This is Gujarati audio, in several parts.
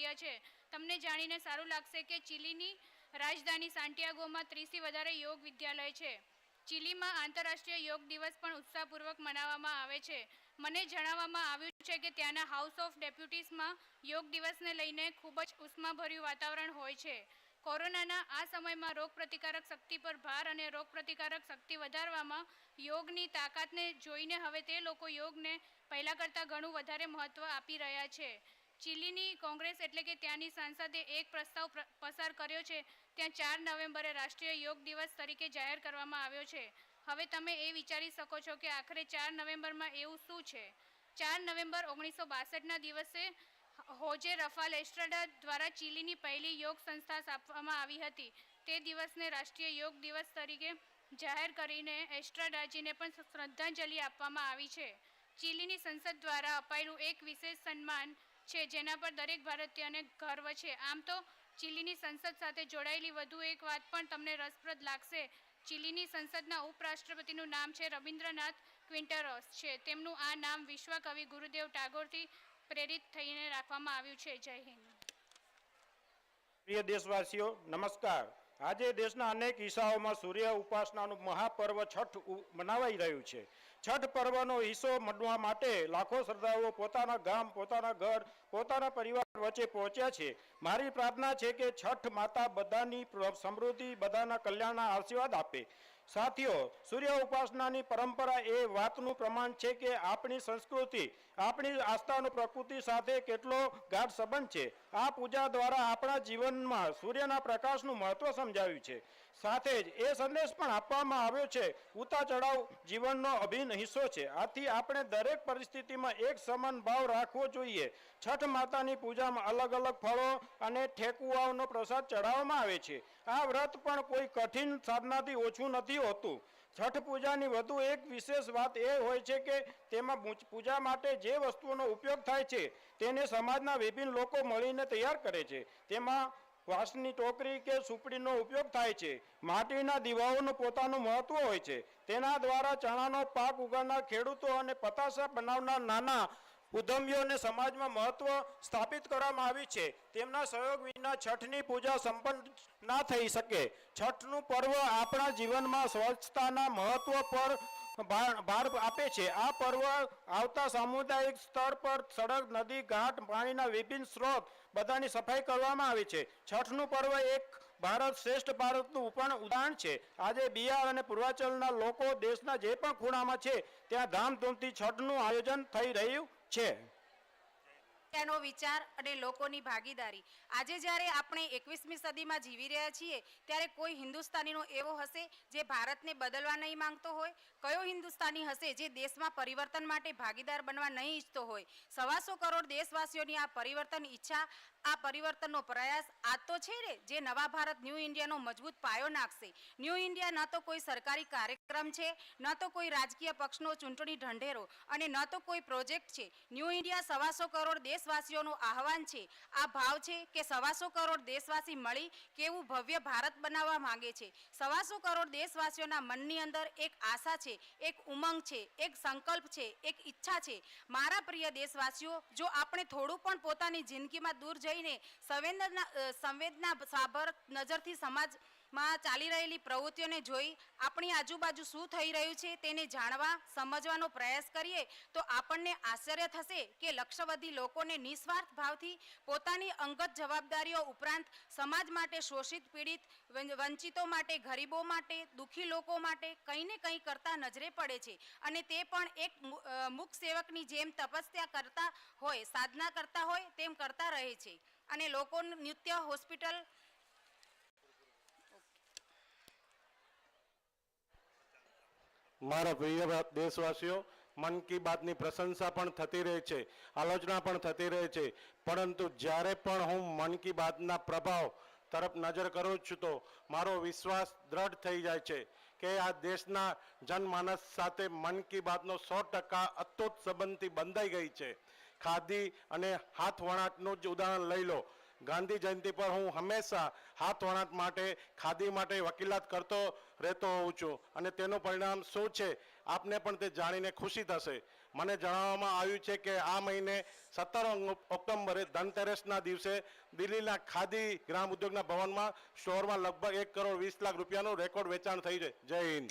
રહ્યા છે। તમને જાણીને સારું લાગશે કે ચીલીની રાજધાની સાન્ટિયાગોમાં 30થી વધારે યોગ વિદ્યાલય છે। ચીલીમાં આંતરરાષ્ટ્રીય યોગ દિવસ પણ ઉત્સાહપૂર્વક મનાવવામાં આવે છે। મને જણાવવામાં આવ્યું છે કે ત્યાંના હાઉસ ઓફ ડેપ્યુટીસમાં યોગ દિવસને લઈને ખૂબ જ ઉષ્માભર્યું વાતાવરણ હોય છે। કોરોનાના આ સમયમાં રોગપ્રતિકારક શક્તિ પર ભાર અને રોગપ્રતિકારક શક્તિ વધારવામાં યોગની તાકાતને જોઈને હવે તે લોકો યોગને પહેલાં કરતાં ઘણું વધારે મહત્ત્વ આપી રહ્યા છે। ચીલીની કોંગ્રેસ એટલે કે ત્યાંની સાંસદે એક પ્રસ્તાવ પસાર કર્યો છે। ત્યાં 4 નવેમ્બરે રાષ્ટ્રીય યોગ દિવસ તરીકે જાહેર કરવામાં આવ્યો છે। હવે તમે એ વિચારી શકો છો કે આખરે 4 નવેમ્બરમાં એવું શું છે। 4 નવેમ્બર 1962ના દિવસે હોજે રફાલ એસ્ટ્રાડા દ્વારા ચીલીની પહેલી યોગ સંસ્થા સ્થાપવામાં આવી હતી। તે દિવસને રાષ્ટ્રીય યોગ દિવસ તરીકે જાહેર કરીને એસ્ટ્રાડાજીને પણ શ્રદ્ધાંજલિ આપવામાં આવી છે। ચીલીની સંસદ દ્વારા અપાયેલું એક વિશેષ સન્માન છે જેના પર દરેક ભારતીયને ગર્વ છે। આમ તો ચીલીની સંસદ સાથે જોડાયેલી વધુ એક વાત પણ તમને રસપ્રદ લાગશે। ચીલીની સંસદના ઉપરાષ્ટ્રપતિનું નામ છે રવિન્દ્રનાથ ક્વિન્ટેરોસ છે। તેમનું આ નામ વિશ્વકવિ ગુરુદેવ ટાગોરથી પ્રેરિત થઈને રાખવામાં આવ્યું છે। જય હિન્દ। પ્રિય દેશવાસીઓ નમસ્કાર। આજે દેશના અનેક હિસ્સાઓમાં સૂર્ય ઉપાસનાનું મહાપર્વ છઠ મનાવાઈ રહ્યું છે। છઠ પર્વનો હિસ્સો મળવા માટે લાખો શ્રદ્ધાળુઓ પોતાના ગામ, પોતાના ઘર, પોતાના પરિવાર વચ્ચે પહોંચ્યા છે। મારી પ્રાર્થના છે કે છઠ માતા બધાની સમૃદ્ધિ, બધાના કલ્યાણના આશીર્વાદ આપે। સાથીઓ, સૂર્ય ઉપાસનાની પરંપરા એ વાતનું પ્રમાણ છે કે આપણી સંસ્કૃતિ, આપણી આસ્થાનો પ્રકૃતિ સાથે કેટલો ગાઢ સંબંધ છે। આ પૂજા દ્વારા આપણા જીવનમાં સૂર્યના પ્રકાશનું મહત્વ સમજાવ્યું છે। સાથે જ એ સંદેશ પણ આપવામાં આવ્યો છે ઉતાર ચઢાવ જીવનનો અભિન્ન હિસ્સો છે। આથી આપણે દરેક પરિસ્થિતિમાં એક સમાન ભાવ રાખવો જોઈએ। છઠ માતાની પૂજામાં અલગ અલગ ફળો અને ઠેકુઆઓનો પ્રસાદ ચઢાવવામાં આવે છે। આ વ્રત પણ કોઈ કઠિન સાધનાથી ઓછું નથી હોતું। છઠ પૂજાની વધુ એક વિશેષ વાત એ હોય છે કે તેમાં પૂજા માટે જે વસ્તુઓનો ઉપયોગ થાય છે તેને સમાજના વિભિન્ન લોકો મળીને તૈયાર કરે છે। તેમાં વાંસની ટોકરી કે સુપડીનો ઉપયોગ થાય છે। માટીના દીવાઓનું પોતાનું મહત્વ હોય છે। તેના દ્વારા ચણાનો પાક ઉગાડનાર ખેડૂતો અને પતાસા બનાવનાર નાના ઉદ્યમીઓને સમાજમાં મહત્વ સ્થાપિત કરવામાં આવી છે। તેમના સહયોગ વિના છઠની પૂજા સંપન્ન ના થઈ શકે। છઠનું પર્વ આપણા જીવનમાં સ્વચ્છતાના મહત્વ પર ભાર આપે છે। આ પર્વ આવતા સામુદાયિક સ્તર પર સડક, નદી, ઘાટ, પાણીના વિભિન્ન સ્ત્રોત બધાની સફાઈ કરવામાં આવે છે। છઠનું પર્વ એક ભારત શ્રેષ્ઠ ભારતનું પણ ઉદાહરણ છે। આજે બિહાર અને પૂર્વાંચલના લોકો દેશના જે પણ ખૂણામાં છે ત્યાં ધામધૂમથી છઠનું આયોજન થઈ રહ્યું છે। તેનો વિચાર અને લોકોની ભાગીદારી। આજે જ્યારે આપણે 21મી સદીમાં જીવી રહ્યા છીએ ત્યારે કોઈ હિન્દુસ્તાનીનો એવો હશે જે ભારતને બદલવા નહીં માંગતો હોય? કયો હિન્દુસ્તાની હશે જે દેશમાં પરિવર્તન માટે ભાગીદાર બનવા નહીં ઈચ્છતો હોય? 125 કરોડ દેશવાસીઓની આ પરિવર્તન ઈચ્છા, આ પરિવર્તનનો પ્રયાસ આ તો છે ને જે નવા ભારત ન્યૂ ઇન્ડિયાનો મજબૂત પાયો નાખશે। ન્યૂ ઇન્ડિયા ન તો કોઈ સરકારી કાર્યક્રમ છે, ન તો કોઈ રાજકીય પક્ષનો ચૂંટણી ઢંઢેરો અને ન તો કોઈ પ્રોજેક્ટ છે। ન્યૂ ઇન્ડિયા 125 કરોડ દેશવાસીઓનું આહવાન છે। આ ભાવ છે કે 125 કરોડ દેશવાસી મળી કેવું ભવ્ય ભારત બનાવવા માંગે છે। 125 કરોડ દેશવાસીઓના મનની અંદર એક આશા છે, એક ઉમંગ છે, એક સંકલ્પ છે, એક ઈચ્છા છે। મારા પ્રિય દેશવાસીઓ, જો આપણે થોડું પણ પોતાની જિંદગીમાં દૂર જઈને સંવેદના સાભર નજરથી સમાજમાં ચાલી રહેલી પ્રવૃત્તિઓને જોઈ આપણી આજુબાજુ શું થઈ રહ્યું છે તેને જાણવા, સમજવાનો પ્રયાસ કરીએ તો આપણને આશ્ચર્ય થશે કે લક્ષાવધિ લોકોને નિસ્વાર્થ ભાવથી પોતાની અંગત જવાબદારીઓ ઉપરાંત સમાજ માટે શોષિત, પીડિત, વંચિતો માટે, ગરીબો માટે, દુઃખી લોકો માટે કંઈ ને કંઈ કરતા નજરે પડે છે। અને તે પણ એક મૂક સેવકની જેમ તપસ્યા કરતા હોય, સાધના કરતા હોય તેમ કરતા રહે છે। અને લોકોનું નૃત્ય, હોસ્પિટલ, મારા પ્રિય દેશવાસીઓ, મન કી બાતની પ્રશંસા પણ થતી રહે છે, આલોચના પણ થતી રહે છે, પરંતુ જ્યારે પણ હું મન કી બાતના પ્રભાવ તરફ નજર કરું છું તો મારો વિશ્વાસ દ્રઢ થઈ જાય છે કે આ દેશના જનમાનસ સાથે મન કી બાતનો 100% અતૂટ સંબંધથી બંધાઈ ગઈ છે। ખાદી અને હાથ વણાટનું જ ઉદાહરણ લઈ લો। ગાંધી જયંતિ પર હું હંમેશા હાથ વણાટ માટે, ખાદી માટે વકીલાત કરતો રહેતો હોઉં છું અને તેનું પરિણામ શું છે આપને પણ તે જાણીને ખુશી થશે। મને જણાવવામાં આવ્યું છે કે આ મહિને 17 ઓક્ટોબરે ધનતેરસના દિવસે દિલ્હીના ખાદી ગ્રામ ઉદ્યોગના ભવનમાં સ્ટોરમાં લગભગ 1,20,00,000 રૂપિયાનું રેકોર્ડ વેચાણ થઈ છે. જય Hind.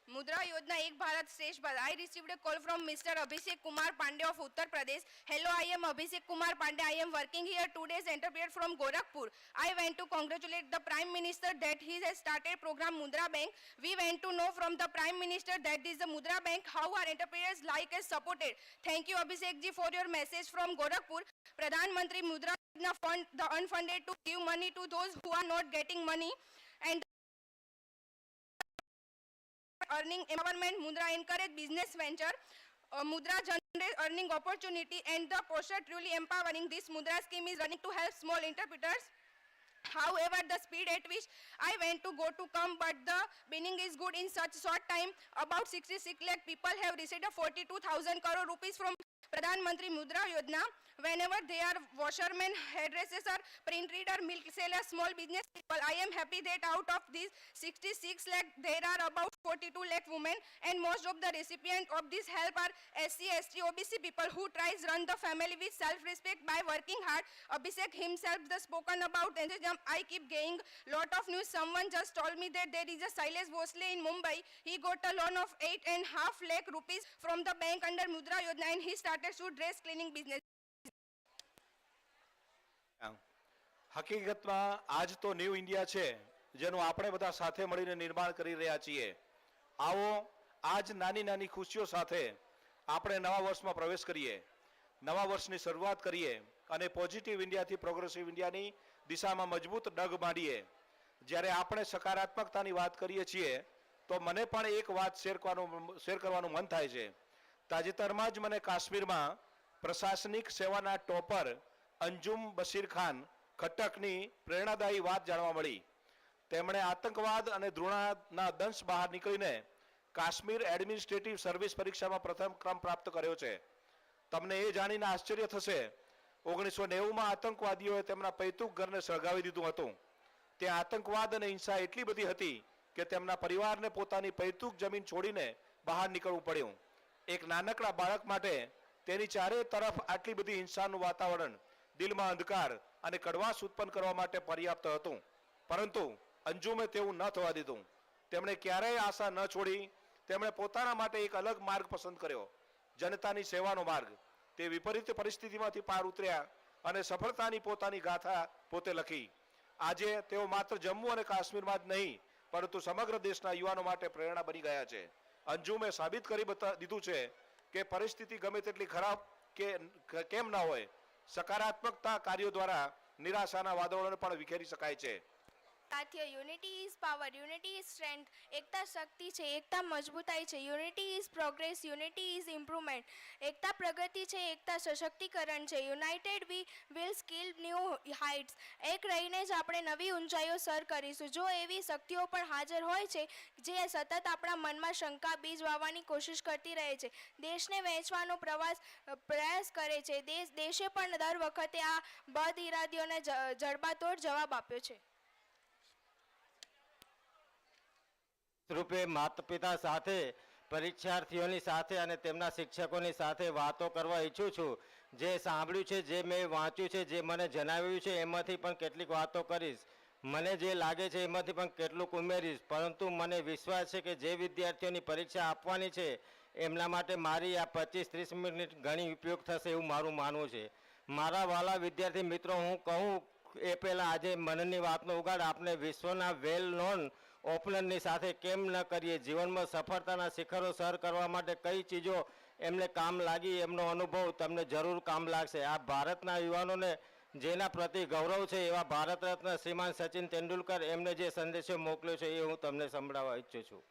Mudra Yojana Ek Bharat Shresth Bharat. I received a call from Mr. Abhishek Kumar Pandey of Uttar Pradesh. Hello, I am Abhishek Kumar Pandey. I am working here 2 days interpreter from Gorakhpur. I went to congratulate the Prime Minister that he has started program Mudra Bank. We went to know from the Prime Minister that is the Mudra Bank how our entrepreneurs like and supported. Thank you Abhishek ji for your message from Gorakhpur. Pradhan Mantri Mudra Yojana fund the unfunded to give money to those who are not getting money, and earning empowerment. Mudra encourage business venture. Mudra generate earning opportunity, and the process truly empowering. This Mudra scheme is running to help small entrepreneurs. However, the speed at which I went to go to come, but the beginning is good. In such short time, about 66 lakh people have received a 42,000 crore rupees from Pradhan Mantri Mudra Yojana. Whenever they are washermen, hairdressers, print reader, milk seller, small business people, I am happy that out of these 66 lakh, there are about 42 lakh women, and most of the recipients of this help are SC, ST, OBC people who tries run the family with self-respect by working hard. Abhishek himself the spoken about enthusiasm. I keep getting lot of news. Someone just told me that there is a Silas Vosley in Mumbai. He got a loan of 8.5 lakh rupees from the bank under Mudra Yojana, and he started to dress cleaning business. હકીકતમાં આજ તો ન્યૂ ઇન્ડિયા છે જેનું આપણે બધા સાથે મળીને નિર્માણ કરી રહ્યા છીએ. આવો આજ નાની નાની ખુશીઓ સાથે આપણે નવા વર્ષમાં પ્રવેશ કરીએ, નવા વર્ષની શરૂઆત કરીએ અને પોઝિટિવ ઇન્ડિયાથી પ્રોગ્રેસિવ ઇન્ડિયાની દિશામાં મજબૂત ડગ માંડીએ. જ્યારે આપણે સકારાત્મકતાની વાત કરીએ છીએ તો મને પણ એક વાત શેર કરવાનું મન થાય છે. તાજેતરમાં જ મને કાશ્મીરમાં પ્રશાસનિક સેવાના ટોપર અંજુમ બશીર ખાન ખટ્ટકની પ્રેરણાદાયી વાત જાણવા મળી. તેમણે આતંકવાદ અને ધૃણાના દંશ બહાર નીકળીને કાશ્મીર એડમિનિસ્ટ્રેટિવ સર્વિસ પરીક્ષામાં પ્રથમ ક્રમ પ્રાપ્ત કર્યો છે. તમને એ જાણીને આશ્ચર્ય થશે, 1990માં આતંકવાદીઓએ તેમના પૈતૃક ઘરને સળગાવી દીધું હતું. ત્યાં આતંકવાદ અને હિંસા એટલી બધી હતી કે તેમના પરિવારને પોતાની પૈતૃક જમીન છોડીને બહાર નીકળવું પડ્યું. એક નાનકડા બાળક માટે તેની ચારે તરફ આટલી બધી હિંસાનું વાતાવરણ દિલમાં અંધકાર અને કડવાશ ઉત્પન્ન કરવા માટે પર્યાપ્ત હતું. પરંતુ અંજુમે તેવું ન થવા દીધું. તેમણે ક્યારેય આશા ન છોડી. તેમણે પોતાના માટે એક અલગ માર્ગ પસંદ કર્યો, જનતાની સેવાનો માર્ગ. તે વિપરીત પરિસ્થિતિમાંથી પાર ઉતર્યા અને સફળતાની પોતાની ગાથા પોતે લખી. આજે તેઓ માત્ર જમ્મુ અને કાશ્મીરમાં જ નહીં પરંતુ સમગ્ર દેશના યુવાનો માટે પ્રેરણા બની ગયા છે. અંજુમે સાબિત કરી દીધું છે કે પરિસ્થિતિ ગમે તેટલી ખરાબ કેમ ના હોય, સકારાત્મકતા કાર્યો દ્વારા નિરાશાના વાદળોને પણ વિખેરી શકાય છે. સાથીઓ, unity is power, unity is strength. એકતા શક્તિ છે, એકતા મજબૂતાઈ છે. Unity is progress, unity is improvement. એકતા પ્રગતિ છે, એકતા સશક્તિકરણ છે. United we will skill new heights. એક રહીને જ આપણે નવી ઊંચાઈઓ સર કરીશું. જો એવી શક્તિઓ પણ હાજર હોય છે જે સતત આપણા મનમાં શંકા બીજ વાવવાની કોશિશ કરતી રહે છે, દેશને વહેંચવાનો પ્રયાસ કરે છે, દેશે પણ દર વખતે આ બદ ઇરાદીઓને જડબાતોડ જવાબ આપ્યો છે. રૂપે માતા પિતા સાથે, પરીક્ષાર્થીઓની સાથે અને તેમના શિક્ષકોની સાથે વાતો કરવા ઈચ્છું છું. જે સાંભળ્યું છે, જે મેં વાંચ્યું છે, જે મને જણાવ્યું છે એમાંથી પણ કેટલીક વાતો કરીશ. મને જે લાગે છે એમાંથી પણ કેટલુંક ઉમેરીશ. પરંતુ મને વિશ્વાસ છે કે જે વિદ્યાર્થીઓની પરીક્ષા આપવાની છે એમના માટે મારી આ 25-30 મિનિટ ઘણી ઉપયોગ થશે એવું મારું માનવું છે. મારા વાલા વિદ્યાર્થી મિત્રો, હું કહું એ પહેલાં આજે મનની વાતનો ઉગાડ આપણે વિશ્વના વેલ નોન ઓપનરની સાથે કેમ ન કરીએ. જીવનમાં સફળતાના શિખરો સર કરવા માટે કઈ ચીજો એમને કામ લાગી એમનો અનુભવ તમને જરૂર કામ લાગશે. આ ભારતના યુવાનોને જેના પ્રતિ ગૌરવ છે એવા ભારત રત્ન શ્રીમાન સચિન તેંડુલકર એમને જે સંદેશો મોકલ્યો છે એ હું તમને સંભળાવવા ઈચ્છું છું.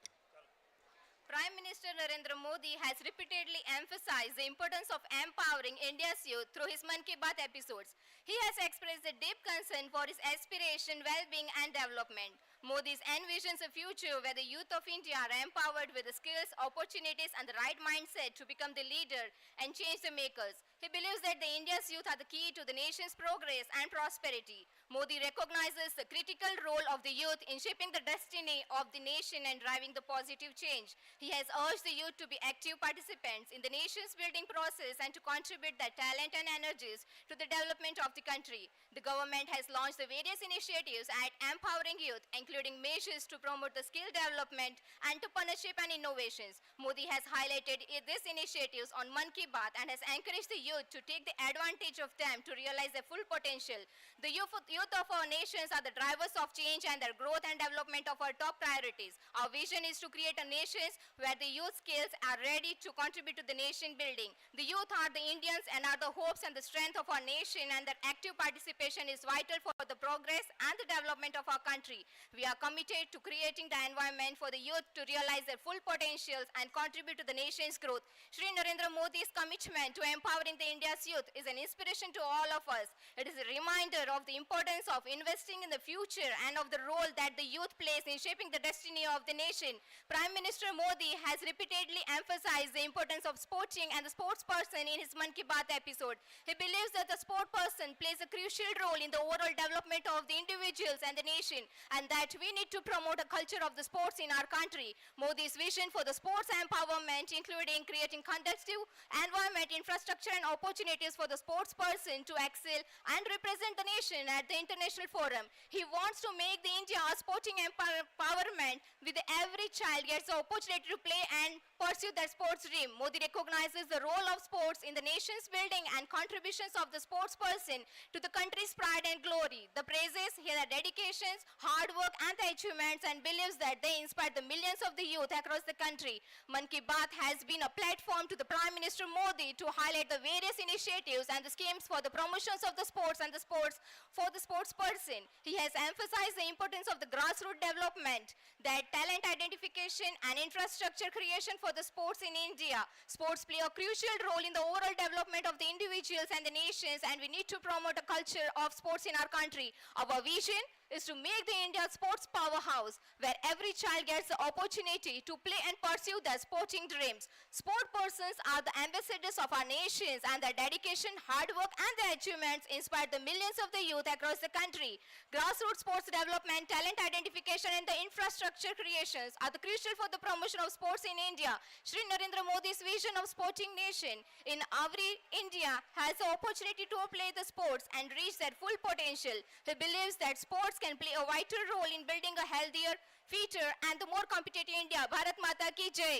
Prime Minister Narendra Modi has repeatedly emphasized the importance of empowering India's youth through his Mann Ki Baat episodes. He has expressed a deep concern for his aspiration, well-being and development. Modi envisions a future where the youth of India are empowered with the skills, opportunities and the right mindset to become the leader and change the makers. He believes that the India's youth are the key to the nation's progress and prosperity. Modi recognizes the critical role of the youth in shaping the destiny of the nation and driving the positive change. He has urged the youth to be active participants in the nation's building process and to contribute their talent and energies to the development of the country. The government has launched the various initiatives at empowering youth, including measures to promote the skill development, entrepreneurship and innovations. Modi has highlighted these initiatives on Man Ki Baat and has encouraged the youth to take the advantage of them to realize their full potential. The youth of our nations are the drivers of change and their growth and development of our top priorities. Our vision is to create a nation where the youth skills are ready to contribute to the nation building. The youth are the Indians and are the hopes and the strength of our nation, and their active participation is vital for the progress and the development of our country. We are committed to creating the environment for the youth to realize their full potentials and contribute to the nation's growth. Shri Narendra Modi's commitment to empowering the India's youth is an inspiration to all of us. It is a reminder of the importance of investing in the future and of the role that the youth plays in shaping the destiny of the nation. Prime Minister Modi has repeatedly emphasized the importance of sporting and the sports person in his Man Ki Baat episode. He believes that the sport person plays a crucial role in the overall development of the individuals and the nation, and that we need to promote a culture of the sports in our country. Modi's vision for the sports empowerment, including creating conducive environment, infrastructure and opportunities for the sports person to excel and represent the nation at the international forum. He wants to make the India a sporting empowerment with every child gets the opportunity to play and pursue their sports dream. Modi recognizes the role of sports in the nation's building and contributions of the sports person to the country's pride and glory. The praises their dedications, hard work and the achievements, and believes that they inspire the millions of the youth across the country. Man Ki Baat has been a platform to the Prime Minister Modi to highlight the various initiatives and the schemes for the promotions of the sports and the sports for the sports person. He has emphasized the importance of the grassroots development, that talent identification and infrastructure creation for the sports in India. Sports play a crucial role in the overall development of the individuals and the nations, and we need to promote a culture of sports in our country. Our vision is to make the India sports powerhouse where every child gets the opportunity to play and pursue their sporting dreams. Sport persons are the ambassadors of our nations, and their dedication, hard work and their achievements inspire the millions of the youth across the country. Grassroots sports development, talent identification and the infrastructure creations are the crucial for the promotion of sports in India. Shri Narendra Modi's vision of sporting nation in every India has the opportunity to play the sports and reach their full potential. He believes that sports can play a vital role in building a healthier, fitter and the more competitive India. Bharat Mata ki Jai.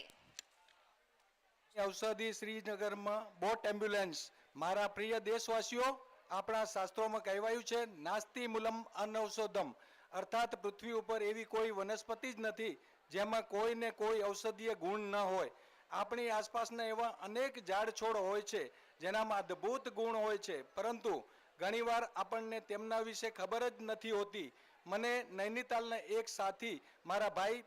ઔષધિ શ્રીનગરમાં બોટ એમ્બ્યુલન્સ. મારા પ્રિય દેશવાસીઓ, આપણા શાસ્ત્રોમાં કહેવાયું છે નાસ્તિ મૂલમ અનૌષધમ, અર્થાત પૃથ્વી ઉપર એવી કોઈ વનસ્પતિ જ નથી જેમાં કોઈને કોઈ ઔષધીય ગુણ ન હોય. આપણી આસપાસના એવા અનેક ઝાડ છોડ હોય છે જેનામાં અદ્ભુત ગુણ હોય છે, પરંતુ ઘણીવાર આપણને તેમના વિશે ખબર જ નથી હોતી. મને નૈનીતાલના એક સાથી મારા ભાઈ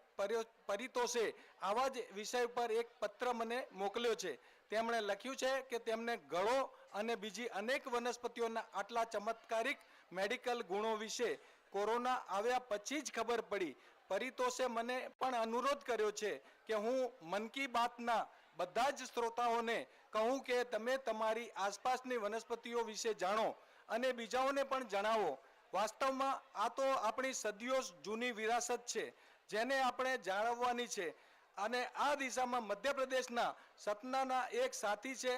પરિતોષે આવા જ વિષય પર એક પત્ર મને મોકલ્યો છે. તેમણે લખ્યું છે કે તેમને ગળો અને બીજી અનેક વનસ્પતિઓના આટલા ચમત્કારિક મેડિકલ ગુણો વિશે કોરોના આવ્યા પછી જ ખબર પડી. પરિતોષે મને પણ અનુરોધ કર્યો છે કે હું મન કી બાતના બધા જ શ્રોતાઓને કહું કે તમે તમારી આસપાસની વનસ્પતિઓ વિશે જાણો અને બીજાઓને પણ જણાવો. વાસ્તવમાં આ તો આપણી સદીઓ જૂની વિરાસત છે જેને આપણે જાળવવાની છે. અને આ દિશામાં મધ્યપ્રદેશના સતનાના એક સાથી છે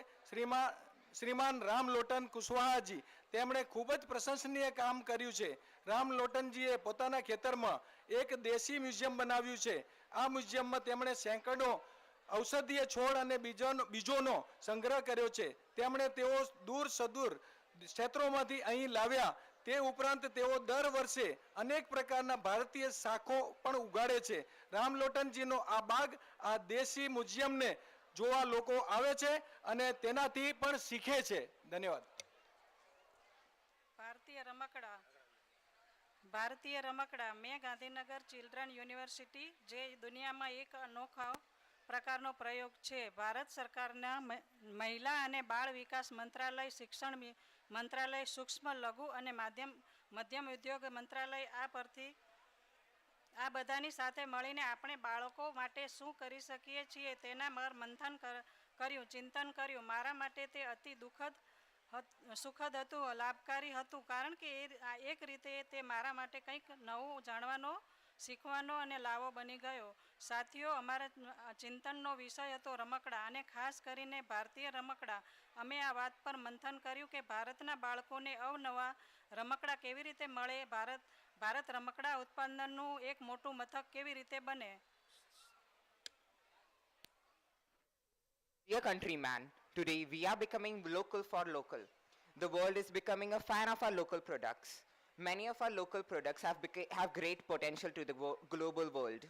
શ્રીમાન રામ લોટન કુશવાહાજી. તેમણે ખૂબ જ પ્રશંસનીય કામ કર્યું છે. રામ લોટનજીએ પોતાના ખેતરમાં એક દેશી મ્યુઝિયમ બનાવ્યું છે. આ મ્યુઝિયમમાં તેમણે સેંકડો ઔષધીય છોડ અને બીજોનો સંગ્રહ કર્યો છે. તેમણે તેઓ દૂર સદૂર ક્ષેત્રોમાંથી અહીં લાવ્યા. તે ઉપરાંત તેઓ દર વર્ષે અનેક પ્રકારના ભારતીય શાખો પણ ઉગાડે છે. રામ લોટનજીનો આ બાગ, આ દેશી મ્યુઝિયમને જોવા લોકો આવે છે અને તેનાથી પણ શીખે છે. ધન્યવાદ. ભારતીય રમકડા મેં ગાંધીનગર ચિલ્ડ્રન યુનિવર્સિટી, જે દુનિયામાં એક અનોખો પ્રકારનો પ્રયોગ છે. ભારત સરકારના મહિલા અને બાળ વિકાસ મંત્રાલય, શિક્ષણ મંત્રાલય, સૂક્ષ્મ લઘુ અને મધ્યમ ઉદ્યોગ મંત્રાલય, આ બધાની સાથે મળીને આપણે બાળકો માટે શું કરી શકીએ છીએ તેના પર મંથન કર્યું, ચિંતન કર્યું. મારા માટે તે અતિ દુઃખદ સુખદ હતું, લાભકારી હતું, કારણ કે આ એક રીતે તે મારા માટે કંઈક નવું જાણવાનો, શીખવાનો અને લાવો બની ગયો. સાથીઓ, અમારા ચિંતનનો વિષય હતો રમકડા અને ખાસ કરીને ભારતીય રમકડા. અમે આ વાત પર મંથન કર્યું કે ભારતના બાળકોને અવનવા રમકડા કેવી રીતે મળે, ભારત રમકડા ઉત્પાદનનું એક મોટું મથક કેવી રીતે બને. Dear countryman, today we are becoming local for local. The world is becoming a fan of our local products. Many of our local products have great potential to the global world.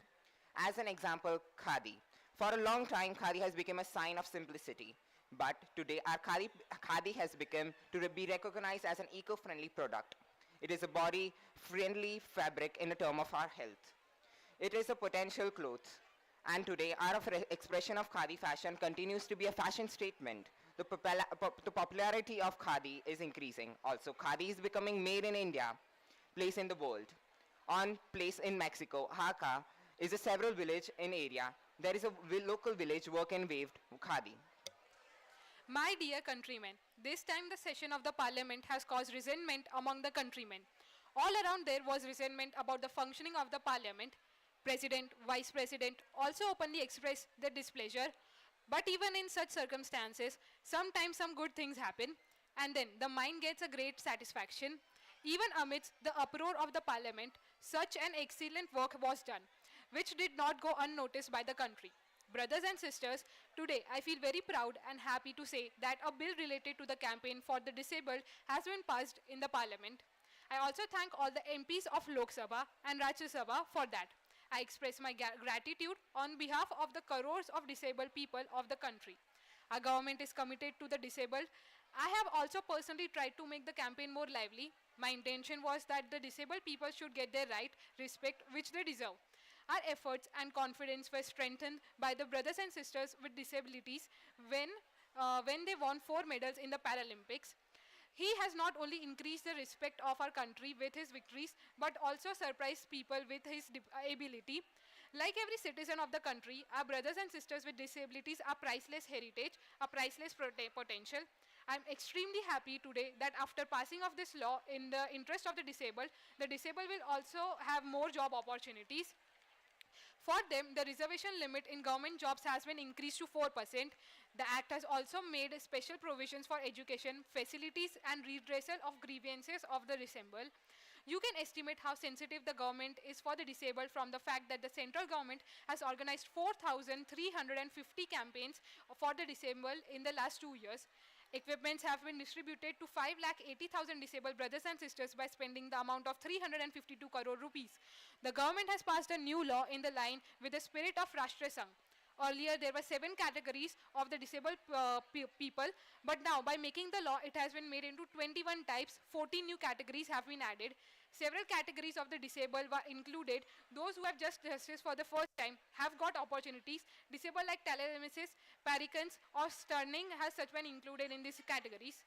As an example, khadi. For a long time, khadi has become a sign of simplicity. But today, our khadi has become to be recognized as an eco-friendly product. It is a body-friendly fabric in the term of our health. It is a potential cloth. And today, our expression of khadi fashion continues to be a fashion statement. The popularity of khadi is increasing. Also, khadi is becoming made in India, place in the world. On place in Mexico, Jaca is a several village in area. There is a local village work and waved khadi. My dear countrymen, this time the session of the parliament has caused resentment among the countrymen. All around there was resentment about the functioning of the parliament. President, Vice President also openly expressed their displeasure. But even in such circumstances, sometimes some good things happen and then the mind gets a great satisfaction. Even amidst the uproar of the parliament, such an excellent work was done, which did not go unnoticed by the country. Brothers and sisters, today I feel very proud and happy to say that a bill related to the campaign for the disabled has been passed in the parliament. I also thank all the MPs of Lok Sabha and Rajya Sabha for that. I express my gratitude on behalf of the crores of disabled people of the country. Our government is committed to the disabled. I have also personally tried to make the campaign more lively. My intention was that the disabled people should get their right, respect which they deserve. Our efforts and confidence were strengthened by the brothers and sisters with disabilities when they won 4 medals in the Paralympics. He has not only increased the respect of our country with his victories, but also surprised people with his ability. Like every citizen of the country, our brothers and sisters with disabilities are priceless heritage, a priceless potential. I am extremely happy today that after passing of this law in the interest of the disabled will also have more job opportunities. For them, the reservation limit in government jobs has been increased to 4%. The Act has also made special provisions for education, facilities and redressal of grievances of the disabled. You can estimate how sensitive the government is for the disabled from the fact that the central government has organized 4,350 campaigns for the disabled in the last 2 years. Equipments have been distributed to 5,80,000 disabled brothers and sisters by spending the amount of 352 crore rupees. The government has passed a new law in the line with the spirit of Rashtriya Sangh. Earlier, there were 7 categories of the disabled people, but now by making the law, it has been made into 21 types. 14 new categories have been added. Several categories of the disabled were included. Those who have just justice for the first time have got opportunities. Disabled like telemesis, Parkinson's or Sterling has such been included in these categories.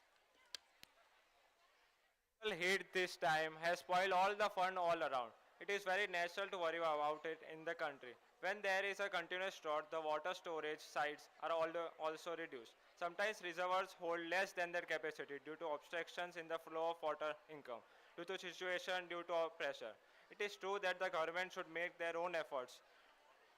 Heat this time has spoiled all the fun all around. It is very natural to worry about it in the country. When there is a continuous drought, the water storage sites are also reduced. Sometimes reservoirs hold less than their capacity due to obstructions in the flow of water income, due to situation due to pressure. It is true that the government should make their own efforts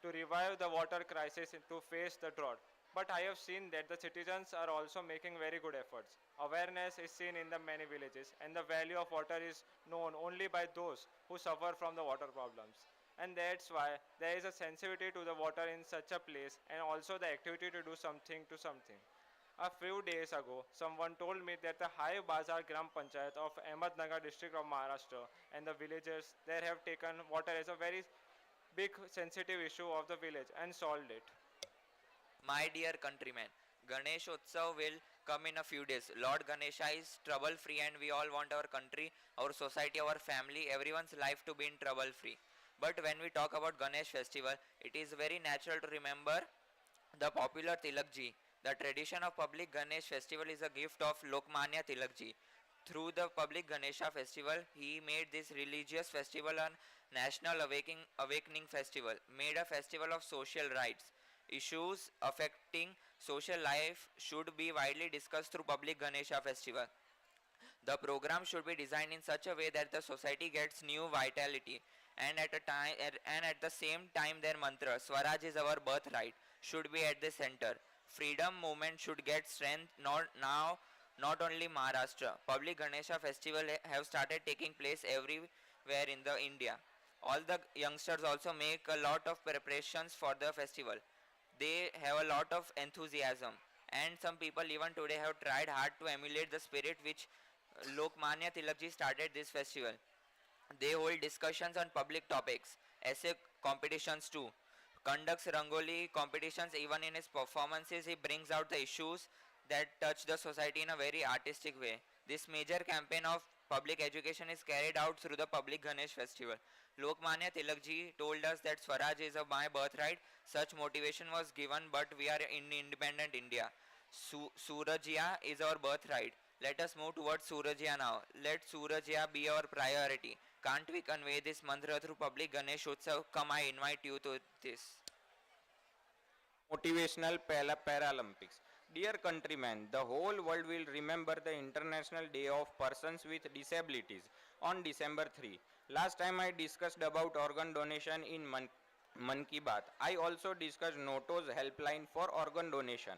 to revive the water crisis to face the drought. But I have seen that the citizens are also making very good efforts. Awareness is seen in the many villages and the value of water is known only by those who suffer from the water problems. And that's why there is a sensitivity to the water in such a place and also the activity to do something to something. A few days ago, someone told me that the High Bazar Gram Panchayat of Ahmednagar district of Maharashtra and the villagers there have taken water as a very big sensitive issue of the village and solved it. My dear countrymen, Ganesh Utsav will come in a few days. Lord Ganesha is trouble free and we all want our country, our society, our family, everyone's life to be in trouble free. But when we talk about Ganesh festival, it is very natural to remember the popular Tilakji. The tradition of public Ganesh festival is a gift of Lokmanya Tilakji. Through the public Ganesha festival, he made this religious festival a national awakening festival, made a festival of social rights. Issues affecting social life should be widely discussed through public Ganesha festival. The program should be designed in such a way that the society gets new vitality, and at the same time their mantra Swaraj is our birthright should be at the center. Freedom movement should get strength not only Maharashtra. Public Ganesha festival have started taking place everywhere in the India. All the youngsters also make a lot of preparations for the festival. They have a lot of enthusiasm, and some people even today have tried hard to emulate the spirit which Lokmanya Tilakji started this festival. They hold discussions on public topics, essay competitions too, conducts Rangoli competitions. Even in his performances he brings out the issues that touch the society in a very artistic way. This major campaign of public education is carried out through the public Ganesh festival. Lokmanya Tilakji told us that Swaraj is my birthright. Such motivation was given, but we are in independent India. Surajya is our birthright. Let us move towards Surajya now. Let Surajya be our priority. Can't we convey this mantra through public Ganesh Utsav? Come, I invite you to this. Motivational Paralympics. Dear countrymen, the whole world will remember the International Day of Persons with Disabilities on December 3. Last time I discussed about organ donation in Man Ki Baat. I also discussed NOTO's helpline for organ donation.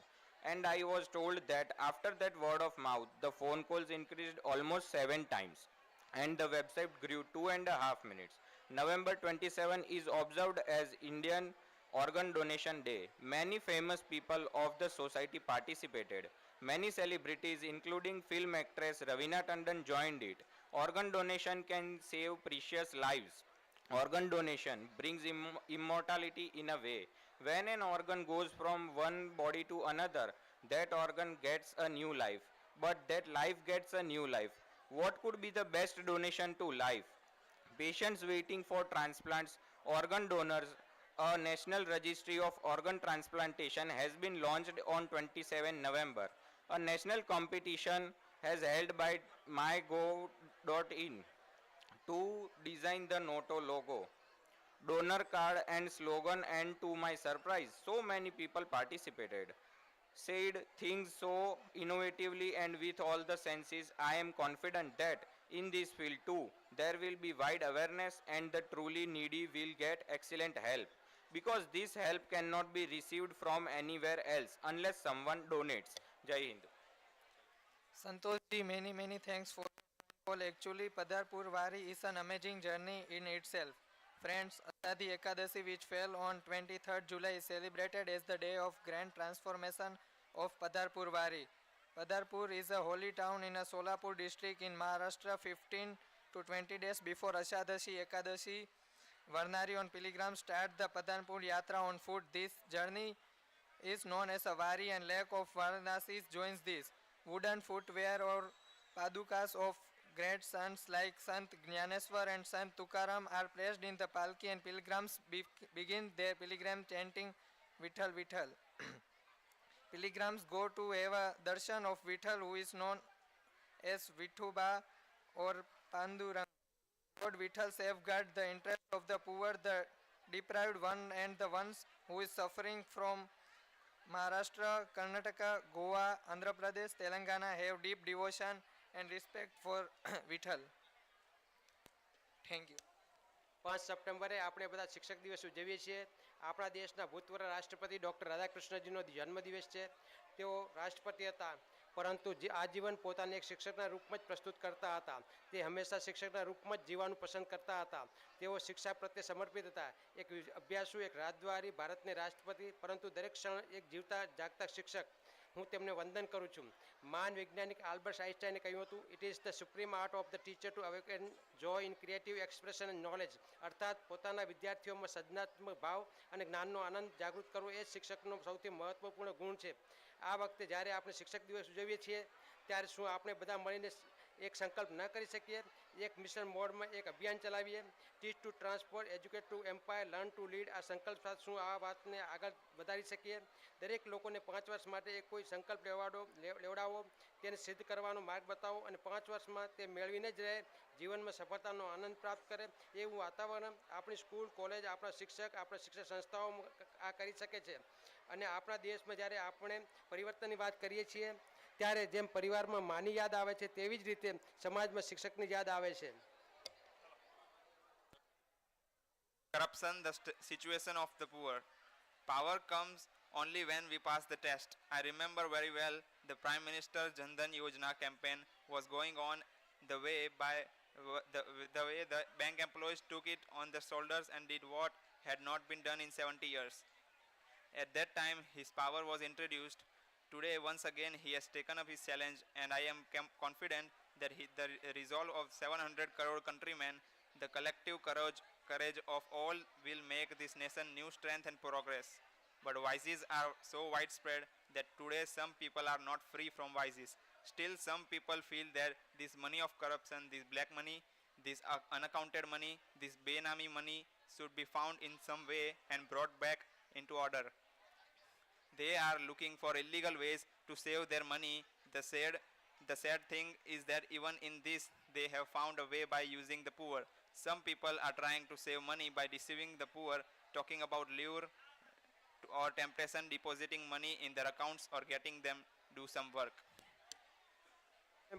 And I was told that after that word of mouth, the phone calls increased almost 7 times. And the website grew 2.5 minutes. November 27 is observed as Indian Organ Donation Day. Many famous people of the society participated. Many celebrities including film actress Ravina Tandon joined it. Organ donation can save precious lives. Organ donation brings immortality in a way. When an organ goes from one body to another, that organ gets a new life. But that life gets a new life. What could be the best donation to life? Patients waiting for transplants, organ donors. A national registry of organ transplantation has been launched on 27 November. A national competition has held by mygov.in to design the NOTO logo, donor card and slogan, and to my surprise, so many people participated. Said things so innovatively and with all the senses. I am confident that in this field too, there will be wide awareness and the truly needy will get excellent help. Because this help cannot be received from anywhere else unless someone donates. Jai Hind. Santosh ji, many thanks for the call. Actually, Padarpur Wari is an amazing journey in itself. Friends, Ashadhi Ekadashi, which fell on 23rd July, is celebrated as the day of grand transformation of Padarpur Wari. Padarpur is a holy town in a Solapur district in Maharashtra. 15 to 20 days before Ashadhi Ekadashi, Varnari on pilgrims start the Padarpur Yatra on foot. This journey is known as a Wari, and Lake of Varanasi joins this. Wooden footwear or padukas of great saints like Sant Jnaneshwar and Sant Tukaram are placed in the palki, and pilgrims begin their pilgrim chanting Vitthal Vitthal. Pilgrims go to have a darshan of Vitthal, who is known as Vithuba or Pandurang. Lord Vitthal safeguard the interest of the poor, the deprived one, and the ones who is suffering from. Maharashtra, Karnataka, Goa, Andhra Pradesh, Telangana have deep devotion and respect for Vitthal. Thank you. 5 સપ્ટેમ્બરે આપણે બધા શિક્ષક દિવસ ઉજવીએ છીએ. આપણા દેશના ભૂતપૂર્વ રાષ્ટ્રપતિ ડૉક્ટર રાધાકૃષ્ણજીનો જન્મદિવસ છે. તેઓ રાષ્ટ્રપતિ હતા, પરંતુ આજીવન પોતાને એક શિક્ષકના રૂપમાં જ પ્રસ્તુત કરતા હતા. તે હંમેશા શિક્ષકના રૂપમાં જ જીવવાનું પસંદ કરતા હતા. તેઓ શિક્ષા પ્રત્યે સમર્પિત હતા. એક અભ્યાસુ, એક રાજદ્વારી, ભારતના રાષ્ટ્રપતિ, પરંતુ દરેક ક્ષણ એક જીવતા જાગતા શિક્ષક. હું તેમને વંદન કરું છું. મહાન વૈજ્ઞાનિક આલ્બર્ટ આઇન્સ્ટાઈને કહ્યું હતું, it is the supreme art of the teacher to awaken joy in creative expression and knowledge. અર્થાત પોતાના વિદ્યાર્થીઓમાં સર્જનાત્મક ભાવ અને જ્ઞાનનો આનંદ જાગૃત કરવો એ જ શિક્ષકનો સૌથી મહત્વપૂર્ણ ગુણ છે. આ વખતે જ્યારે આપણે શિક્ષક દિવસ ઉજવીએ છીએ, ત્યારે શું આપણે બધા મળીને એક સંકલ્પ ન કરી શકીએ? એક મિશન મોડમાં એક અભિયાન ચલાવીએ. Teach to transform, educate to empire, learn to lead. આ સંકલ્પ સાથે શું આ વાતને આગળ વધારી શકીએ? દરેક લોકોને 5 વર્ષ માટે એક કોઈ સંકલ્પ લેવડાવો, તેને સિદ્ધ કરવાનો માર્ગ બતાવો, અને 5 વર્ષમાં તે મેળવીને જ રહે, જીવનમાં સફળતાનો આનંદ પ્રાપ્ત કરે. એવું વાતાવરણ આપણી સ્કૂલ, કોલેજ, આપણા શિક્ષક, આપણા શિક્ષણ સંસ્થાઓ આ કરી શકે છે. અને આપણા દેશમાં જ્યારે આપણે પરિવર્તનની વાત કરીએ છીએ ત્યારે જેમ પરિવારમાં માની યાદ આવે છે તેવી જ રીતે સમાજમાં શિક્ષકની યાદ આવે છે. Corruption, the situation of the poor. Power comes only when we pass the test. I remember very well the Prime Minister Jan Dhan Yojana campaign was going on the way the way the bank employees took it on their shoulders and did what had not been done in 70 years. At that time, his power was introduced. Today, once again, he has taken up his challenge, and I am confident that the resolve of 700 crore countrymen, the collective courage of all will make this nation new strength and progress. But vices are so widespread that today some people are not free from vices. Still, some people feel that this money of corruption, this black money, this unaccounted money, this benami money should be found in some way and brought back into order. They are looking for illegal ways to save their money. The sad thing is that even in this, they have found a way by using the poor. Some people are trying to save money by deceiving the poor, talking about lure or temptation, depositing money in their accounts or getting them do some work.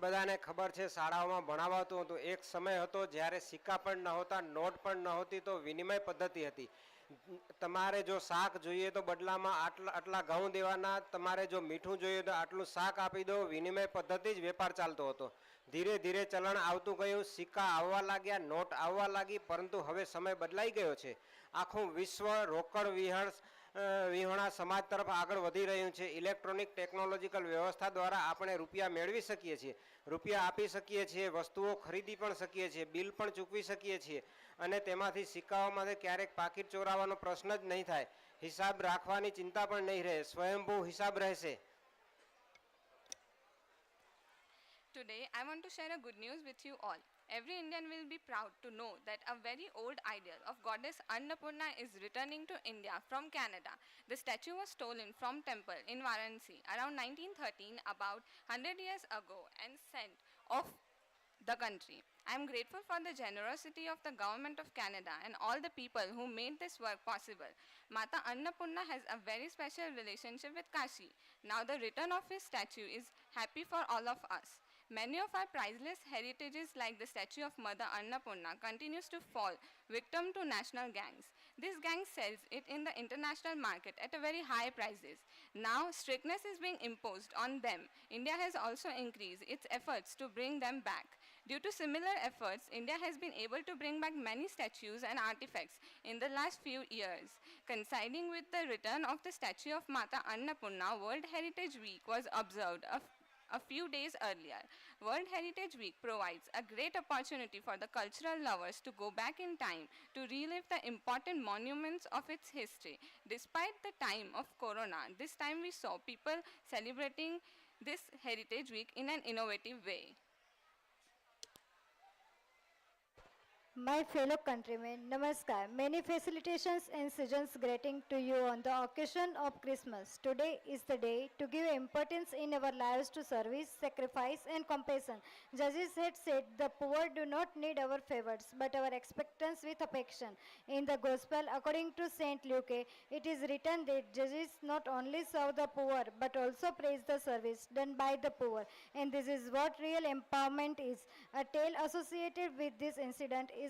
બધાને ખબર છે શાળાઓમાં ભણાવાતું હતું. એક સમય હતો જ્યારે સિક્કા પણ નહોતા, નોટ પણ નહોતી, તો વિનિમય પદ્ધતિ હતી. તમારે જો શાક જોઈએ તો બદલામાં આટલા ઘઉં દેવાના, તમારે જો મીઠું જોઈએ તો આટલું શાક આપી દો. વિનિમય પદ્ધતિ જ વેપાર ચાલતો હતો. ધીરે ધીરે ચલણ આવતું ગયું, સિક્કા આવવા લાગ્યા, નોટ આવવા લાગી, પરંતુ હવે સમય બદલાઈ ગયો છે. આખું વિશ્વ રોકડ વિહોણા સમાજ તરફ આગળ વધી રહ્યું છે. ઇલેક્ટ્રોનિક ટેકનોલોજીકલ વ્યવસ્થા દ્વારા આપણે રૂપિયા મેળવી શકીએ છીએ, રૂપિયા આપી શકીએ છીએ, વસ્તુઓ ખરીદી પણ શકીએ છીએ, બિલ પણ ચૂકવી શકીએ છીએ, અને તેમાંથી સિક્કાઓમાંથી ક્યારેક પાકીટ ચોરાવાનો પ્રશ્ન જ નહીં થાય. હિસાબ રાખવાની ચિંતા પણ નહીં રહે, સ્વયંભૂ હિસાબ રહેશે. Today, I want to share a good news with you all. Every Indian will be proud to know that a very old ideal of goddess Annapurna is returning to India from Canada. The statue was stolen from temple in Varanasi around 1913, about 100 years ago, and sent off the country. I am grateful for the generosity of the government of Canada and all the people who made this work possible. Mata Annapurna has a very special relationship with Kashi. Now the return of his statue is happy for all of us. Many of our priceless heritages like the statue of Mother Annapurna continues to fall victim to national gangs. This gang sells it in the international market at a very high prices. Now strictness is being imposed on them. India has also increased its efforts to bring them back. Due to similar efforts, India has been able to bring back many statues and artifacts in the last few years. Coinciding with the return of the statue of Mata Annapurna, World Heritage Week was observed a few days earlier. World Heritage Week provides a great opportunity for the cultural lovers to go back in time to relive the important monuments of its history. Despite the time of Corona, this time we saw people celebrating this Heritage Week in an innovative way. My fellow countrymen, Namaskar. Many felicitations and seasons greeting to you on the occasion of Christmas. Today is the day to give importance in our lives to service, sacrifice and compassion. Judges had said the poor do not need our favors but our expectance with affection. In the Gospel according to Saint Luke, it is written that judges not only serve the poor but also praise the service done by the poor. And this is what real empowerment is. A tale associated with this incident is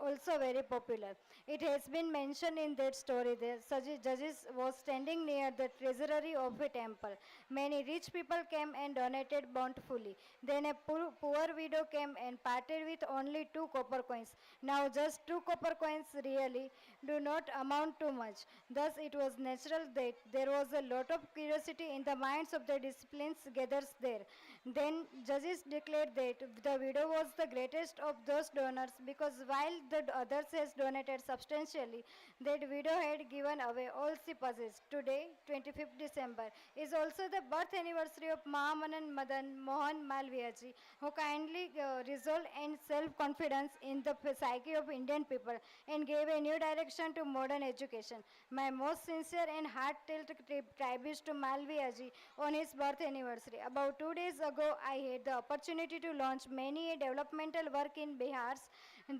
also very popular. It has been mentioned in that story that judges was standing near the treasury of a temple. Many rich people came and donated bountifully. Then a poor widow came and parted with only 2 copper coins. Now just 2 copper coins really do not amount to much. Thus it was natural that there was a lot of curiosity in the minds of the disciplines gathered there. Then judges declared that the widow was the greatest of those donors because while the others has donated substantially, that widow had given away all she possessed. Today, 25th December, is also the birth anniversary of Mahamanan Madan Mohan Malviyaji, who kindly resolved and self-confidence in the psyche of Indian people and gave a new direction to modern education. My most sincere and heartfelt tributes to Malviyaji on his birth anniversary. About 2 days ago, ago, I had the opportunity to launch many developmental work in Bihar's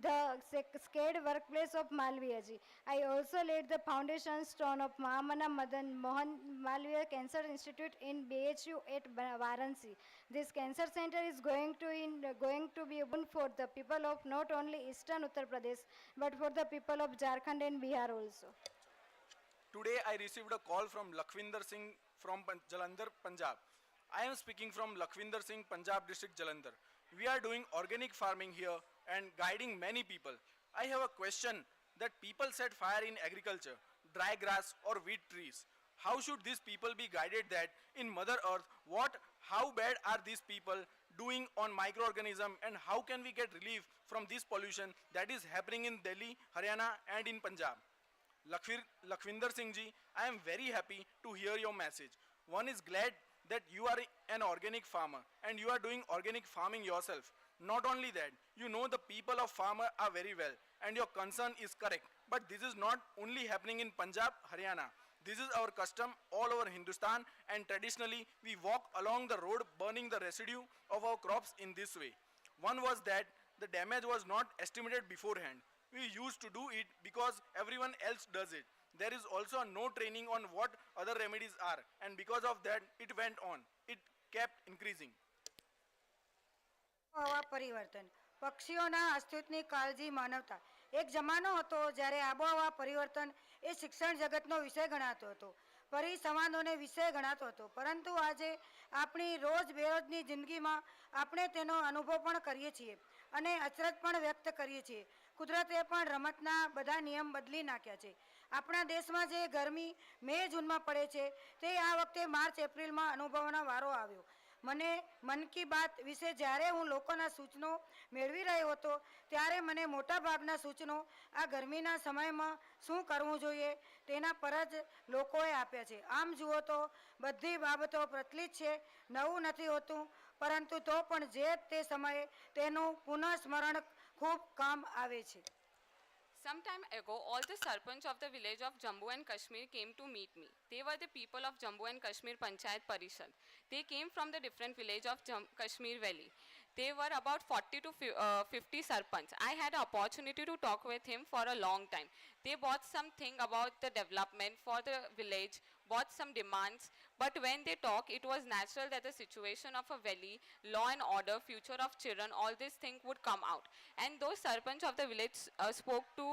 the scared workplace of Malviyaji. I also laid the foundation stone of Mahamana Madan Mohan Malviya Cancer Institute in BHU at Varanasi. This cancer center is going to be open for the people of not only Eastern Uttar Pradesh but for the people of Jharkhand and Bihar also. Today I received a call from Lakhvinder Singh from Jalandhar, Punjab. I am speaking from Lakhvinder Singh, Punjab district, Jalandhar. We are doing organic farming here and guiding many people. I have a question that people set fire in agriculture, dry grass or wheat trees. How should these people be guided that in Mother Earth, how bad are these people doing on microorganism and how can we get relief from this pollution that is happening in Delhi, Haryana and in Punjab? Lakhvinder Singh ji, I am very happy to hear your message. One is glad that you are an organic farmer and you are doing organic farming yourself. Not only that, you know the people of farmer are very well and your concern is correct. But this is not only happening in Punjab, Haryana. This is our custom all over Hindustan and traditionally we walk along the road burning the residue of our crops in this way. One was that the damage was not estimated beforehand. We used to do it because everyone else does it. There is also no training on what other remedies are and because of that it went on. It kept increasing. આબોહવા પરિવર્તન પક્ષીઓના અસ્તિત્વની કાળજી માનવતા એક જમાનો હતો જ્યારે આબોહવા પરિવર્તન એ શિક્ષણ જગતનો વિષય ગણાતો હતો પરિસંવાદોને વિષય ગણાતો હતો પરંતુ આજે આપણી રોજ બેરોજની જિંદગીમાં આપણે તેનો અનુભવ પણ કરીએ છીએ અને અચરજ પણ વ્યક્ત કરીએ છીએ કુદરતે પણ રમતના બધા નિયમ બદલી નાખ્યા છે આપણા દેશમાં જે ગરમી મે જૂનમાં પડે છે તે આ વખતે માર્ચ એપ્રિલમાં અનુભવવાનો વારો આવ્યો મને મન કી બાત વિશે જ્યારે હું લોકોના સૂચનો મેળવી રહ્યો હતો ત્યારે મને મોટાભાગના સૂચનો આ ગરમીના સમયમાં શું કરવું જોઈએ તેના પર જ લોકોએ આપ્યા છે આમ જુઓ તો બધી બાબતો પ્રચલિત છે નવું નથી હોતું પરંતુ તો પણ જે તે સમયે તેનું પુનઃસ્મરણ ખૂબ કામ આવે છે. Some time ago, all the sarpanch of the village of Jammu and Kashmir came to meet me. They were the people of Jammu and Kashmir Panchayat Parishad. They came from the different village of Kashmir Valley. They were about 40 to 50 sarpanch. I had an opportunity to talk with him for a long time. They brought something about the development for the village, brought some demands. But when they talk, it was natural that the situation of a valley, law and order, future of children, all these things would come out. And those sarpanch of the village spoke to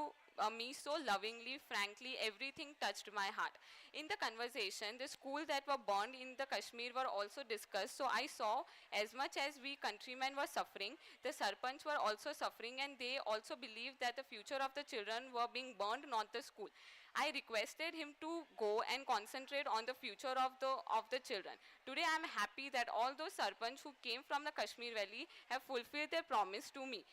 me so lovingly, frankly, everything touched my heart. In the conversation, the schools that were burned in the Kashmir were also discussed. So I saw as much as we countrymen were suffering, the sarpanch were also suffering and they also believed that the future of the children were being burned, not the school. I requested him to go and concentrate on the future of the children. Today I am happy that all those sarpanch who came from the Kashmir Valley have fulfilled their promise to me,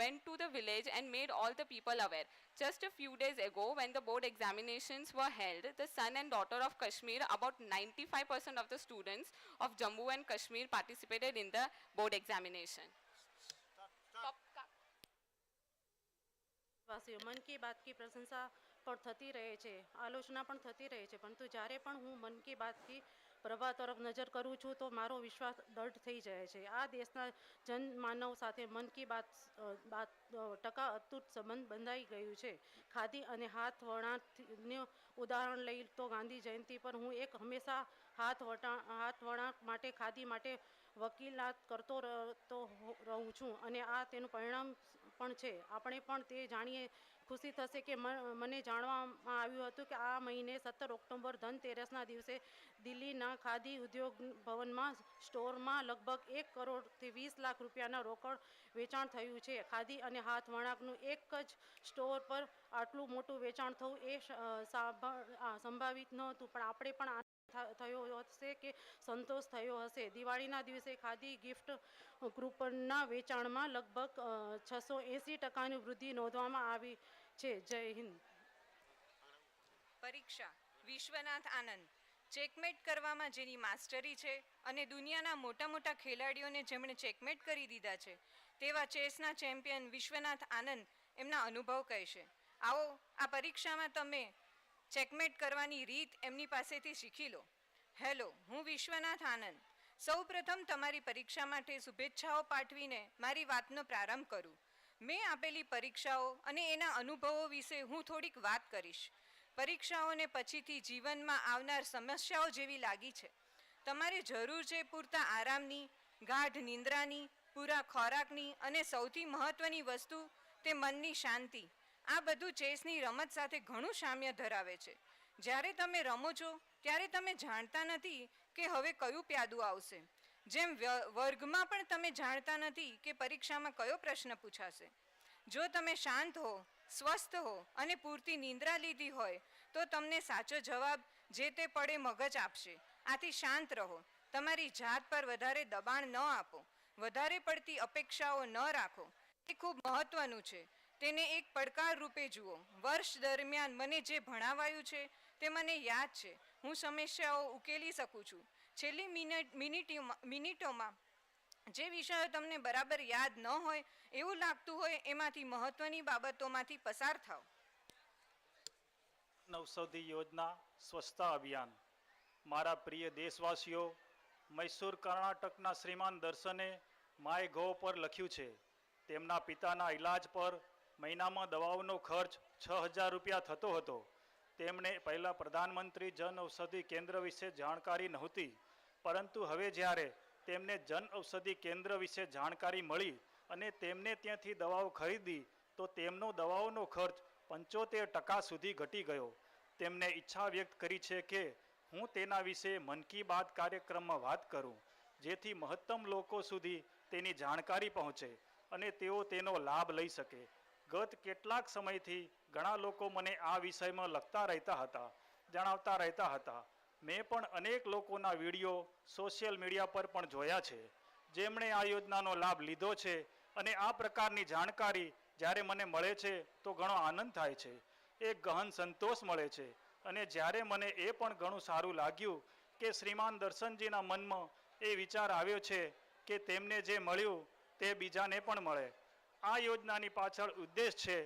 went to the village and made all the people aware. Just a few days ago, when the board examinations were held, the son and daughter of Kashmir, about 95% of the students of Jammu and Kashmir participated in the board examination. Mann Ki Baat કી પ્રશંસા પણ થતી રહે છે આલોચના પણ થતી રહે છે પરંતુ જ્યારે પણ હું મન કી બાતથી પ્રભા તરફ નજર કરું છું તો મારો વિશ્વાસ દૃઢ થઈ જાય છે આ દેશના જનમાનવ સાથે મન કી બાત ટકા અતૂટ સંબંધ બંધાઈ ગયું છે ખાદી અને હાથ વણાટનું ઉદાહરણ લઈ તો ગાંધી જયંતિ પર હું એક હંમેશા હાથ વણાટ માટે ખાદી માટે વકીલાત કરતો રહું છું અને આ તેનું પરિણામ પણ છે આપણે પણ તે જાણીએ ખુશી થશે કે મને જાણવામાં આવ્યું હતું કે આ મહિને 17 ઓક્ટોબર ધનતેરસના દિવસે દિલ્હીના ખાદી ઉદ્યોગ ભવનમાં સ્ટોરમાં લગભગ 1 કરોડથી 20 લાખ રૂપિયાના રોકડ વેચાણ થયું છે ખાદી અને હાથ વણાટનું એક જ સ્ટોર પર આટલું મોટું વેચાણ થવું એ સંભાવિત નહોતું પણ આપણે પણ થયો હશે કે સંતોષ થયો હશે દિવાળીના દિવસે ખાદી ગિફ્ટ ગ્રુપના વેચાણમાં લગભગ 680% વૃદ્ધિ નોંધવામાં આવી છે. જય હિન્દ. પરીક્ષા વિશ્વનાથ આનંદ ચેકમેટ કરવામાં જેની માસ્ટરી છે અને દુનિયાના મોટા મોટા ખેલાડીઓને જેમણે ચેકમેટ કરી દીધા છે તેવા ચેસના ચેમ્પિયન વિશ્વનાથ આનંદ એમના અનુભવ કહેશે. આવો આ પરીક્ષામાં તમે ચેકમેટ કરવાની રીત એમની પાસેથી શીખી લો. હેલો, હું વિશ્વનાથ આનંદ. સૌપ્રથમ તમારી પરીક્ષા માટે શુભેચ્છાઓ પાઠવીને મારી વાતનો પ્રારંભ કરું. મેં આપેલી પરીક્ષાઓ અને એના અનુભવો વિશે હું થોડીક વાત કરીશ. પરીક્ષાઓને પછીથી જીવનમાં આવનાર સમસ્યાઓ જેવી લાગી છે. તમારે જરૂર છે પૂરતા આરામની, ગાઢ નિંદ્રાની, પૂરા ખોરાકની અને સૌથી મહત્ત્વની વસ્તુ તે મનની શાંતિ. આ બધું ચેસની રમત સાથે ઘણું સામ્ય ધરાવે છે. જ્યારે તમે રમો છો ત્યારે તમે જાણતા નથી કે હવે કયું પ્યાદું આવશે. જેમ વર્ગમાં પણ તમે જાણતા નથી કે પરીક્ષામાં કયો પ્રશ્ન પૂછાશે. જો તમે શાંત હો, સ્વસ્થ હો અને પૂરતી નિંદ્રા લીધી હોય તો તમને સાચો જવાબ જે તે પડે મગજ આપશે. આથી શાંત રહો. તમારી જાત પર વધારે દબાણ ન આપો. વધારે પડતી અપેક્ષાઓ ન રાખો. એ ખૂબ મહત્વનું છે. તેને એક પડકાર રૂપે જુઓ. વર્ષ દરમિયાન મને જે ભણાવાયું છે તે મને યાદ છે. હું સમસ્યાઓ ઉકેલી શકું છું. છેલ્લી મિનિટોમાં જે વિષયો તમને બરાબર યાદ ન હોય એવું લાગતું હોય એમાંથી મહત્વની બાબતોમાંથી પસાર થાઓ. ઔષધિ યોજના સ્વચ્છતા અભિયાન. મારા પ્રિય દેશવાસીઓ, મૈસૂર કર્ણાટકના શ્રીમાન દર્શને માય ગોવ પર લખ્યું છે તેમના પિતાના ઈલાજ પર મહિનામાં દવાઓનો ખર્ચ 6,000 રૂપિયા થતો હતો. તેમણે પહેલાં પ્રધાનમંત્રી જન ઔષધિ કેન્દ્ર વિશે જાણકારી નહોતી, પરંતુ હવે જ્યારે તેમને જન ઔષધિ કેન્દ્ર વિશે જાણકારી મળી અને તેમને ત્યાંથી દવાઓ ખરીદી તો તેમનો દવાઓનો ખર્ચ 75% સુધી ઘટી ગયો. તેમણે ઈચ્છા વ્યક્ત કરી છે કે હું તેના વિશે મન કી બાત કાર્યક્રમમાં વાત કરું, જેથી મહત્તમ લોકો સુધી તેની જાણકારી પહોંચે અને તેઓ તેનો લાભ લઈ શકે. ગત કેટલાક સમયથી ઘણા લોકો મને આ વિષયમાં લખતા રહેતા હતા, જણાવતા રહેતા હતા. મેં પણ અનેક લોકોના વિડીયો સોશિયલ મીડિયા પર પણ જોયા છે જેમણે આ યોજનાનો લાભ લીધો છે અને આ પ્રકારની જાણકારી જ્યારે મને મળે છે તો ઘણો આનંદ થાય છે, એક ગહન સંતોષ મળે છે. અને જ્યારે મને એ પણ ઘણું સારું લાગ્યું કે શ્રીમાન દર્શનજીના મનમાં એ વિચાર આવ્યો છે કે તેમને જે મળ્યું તે બીજાને પણ મળે. આ યોજનાની પાછળ ઉદ્દેશ છે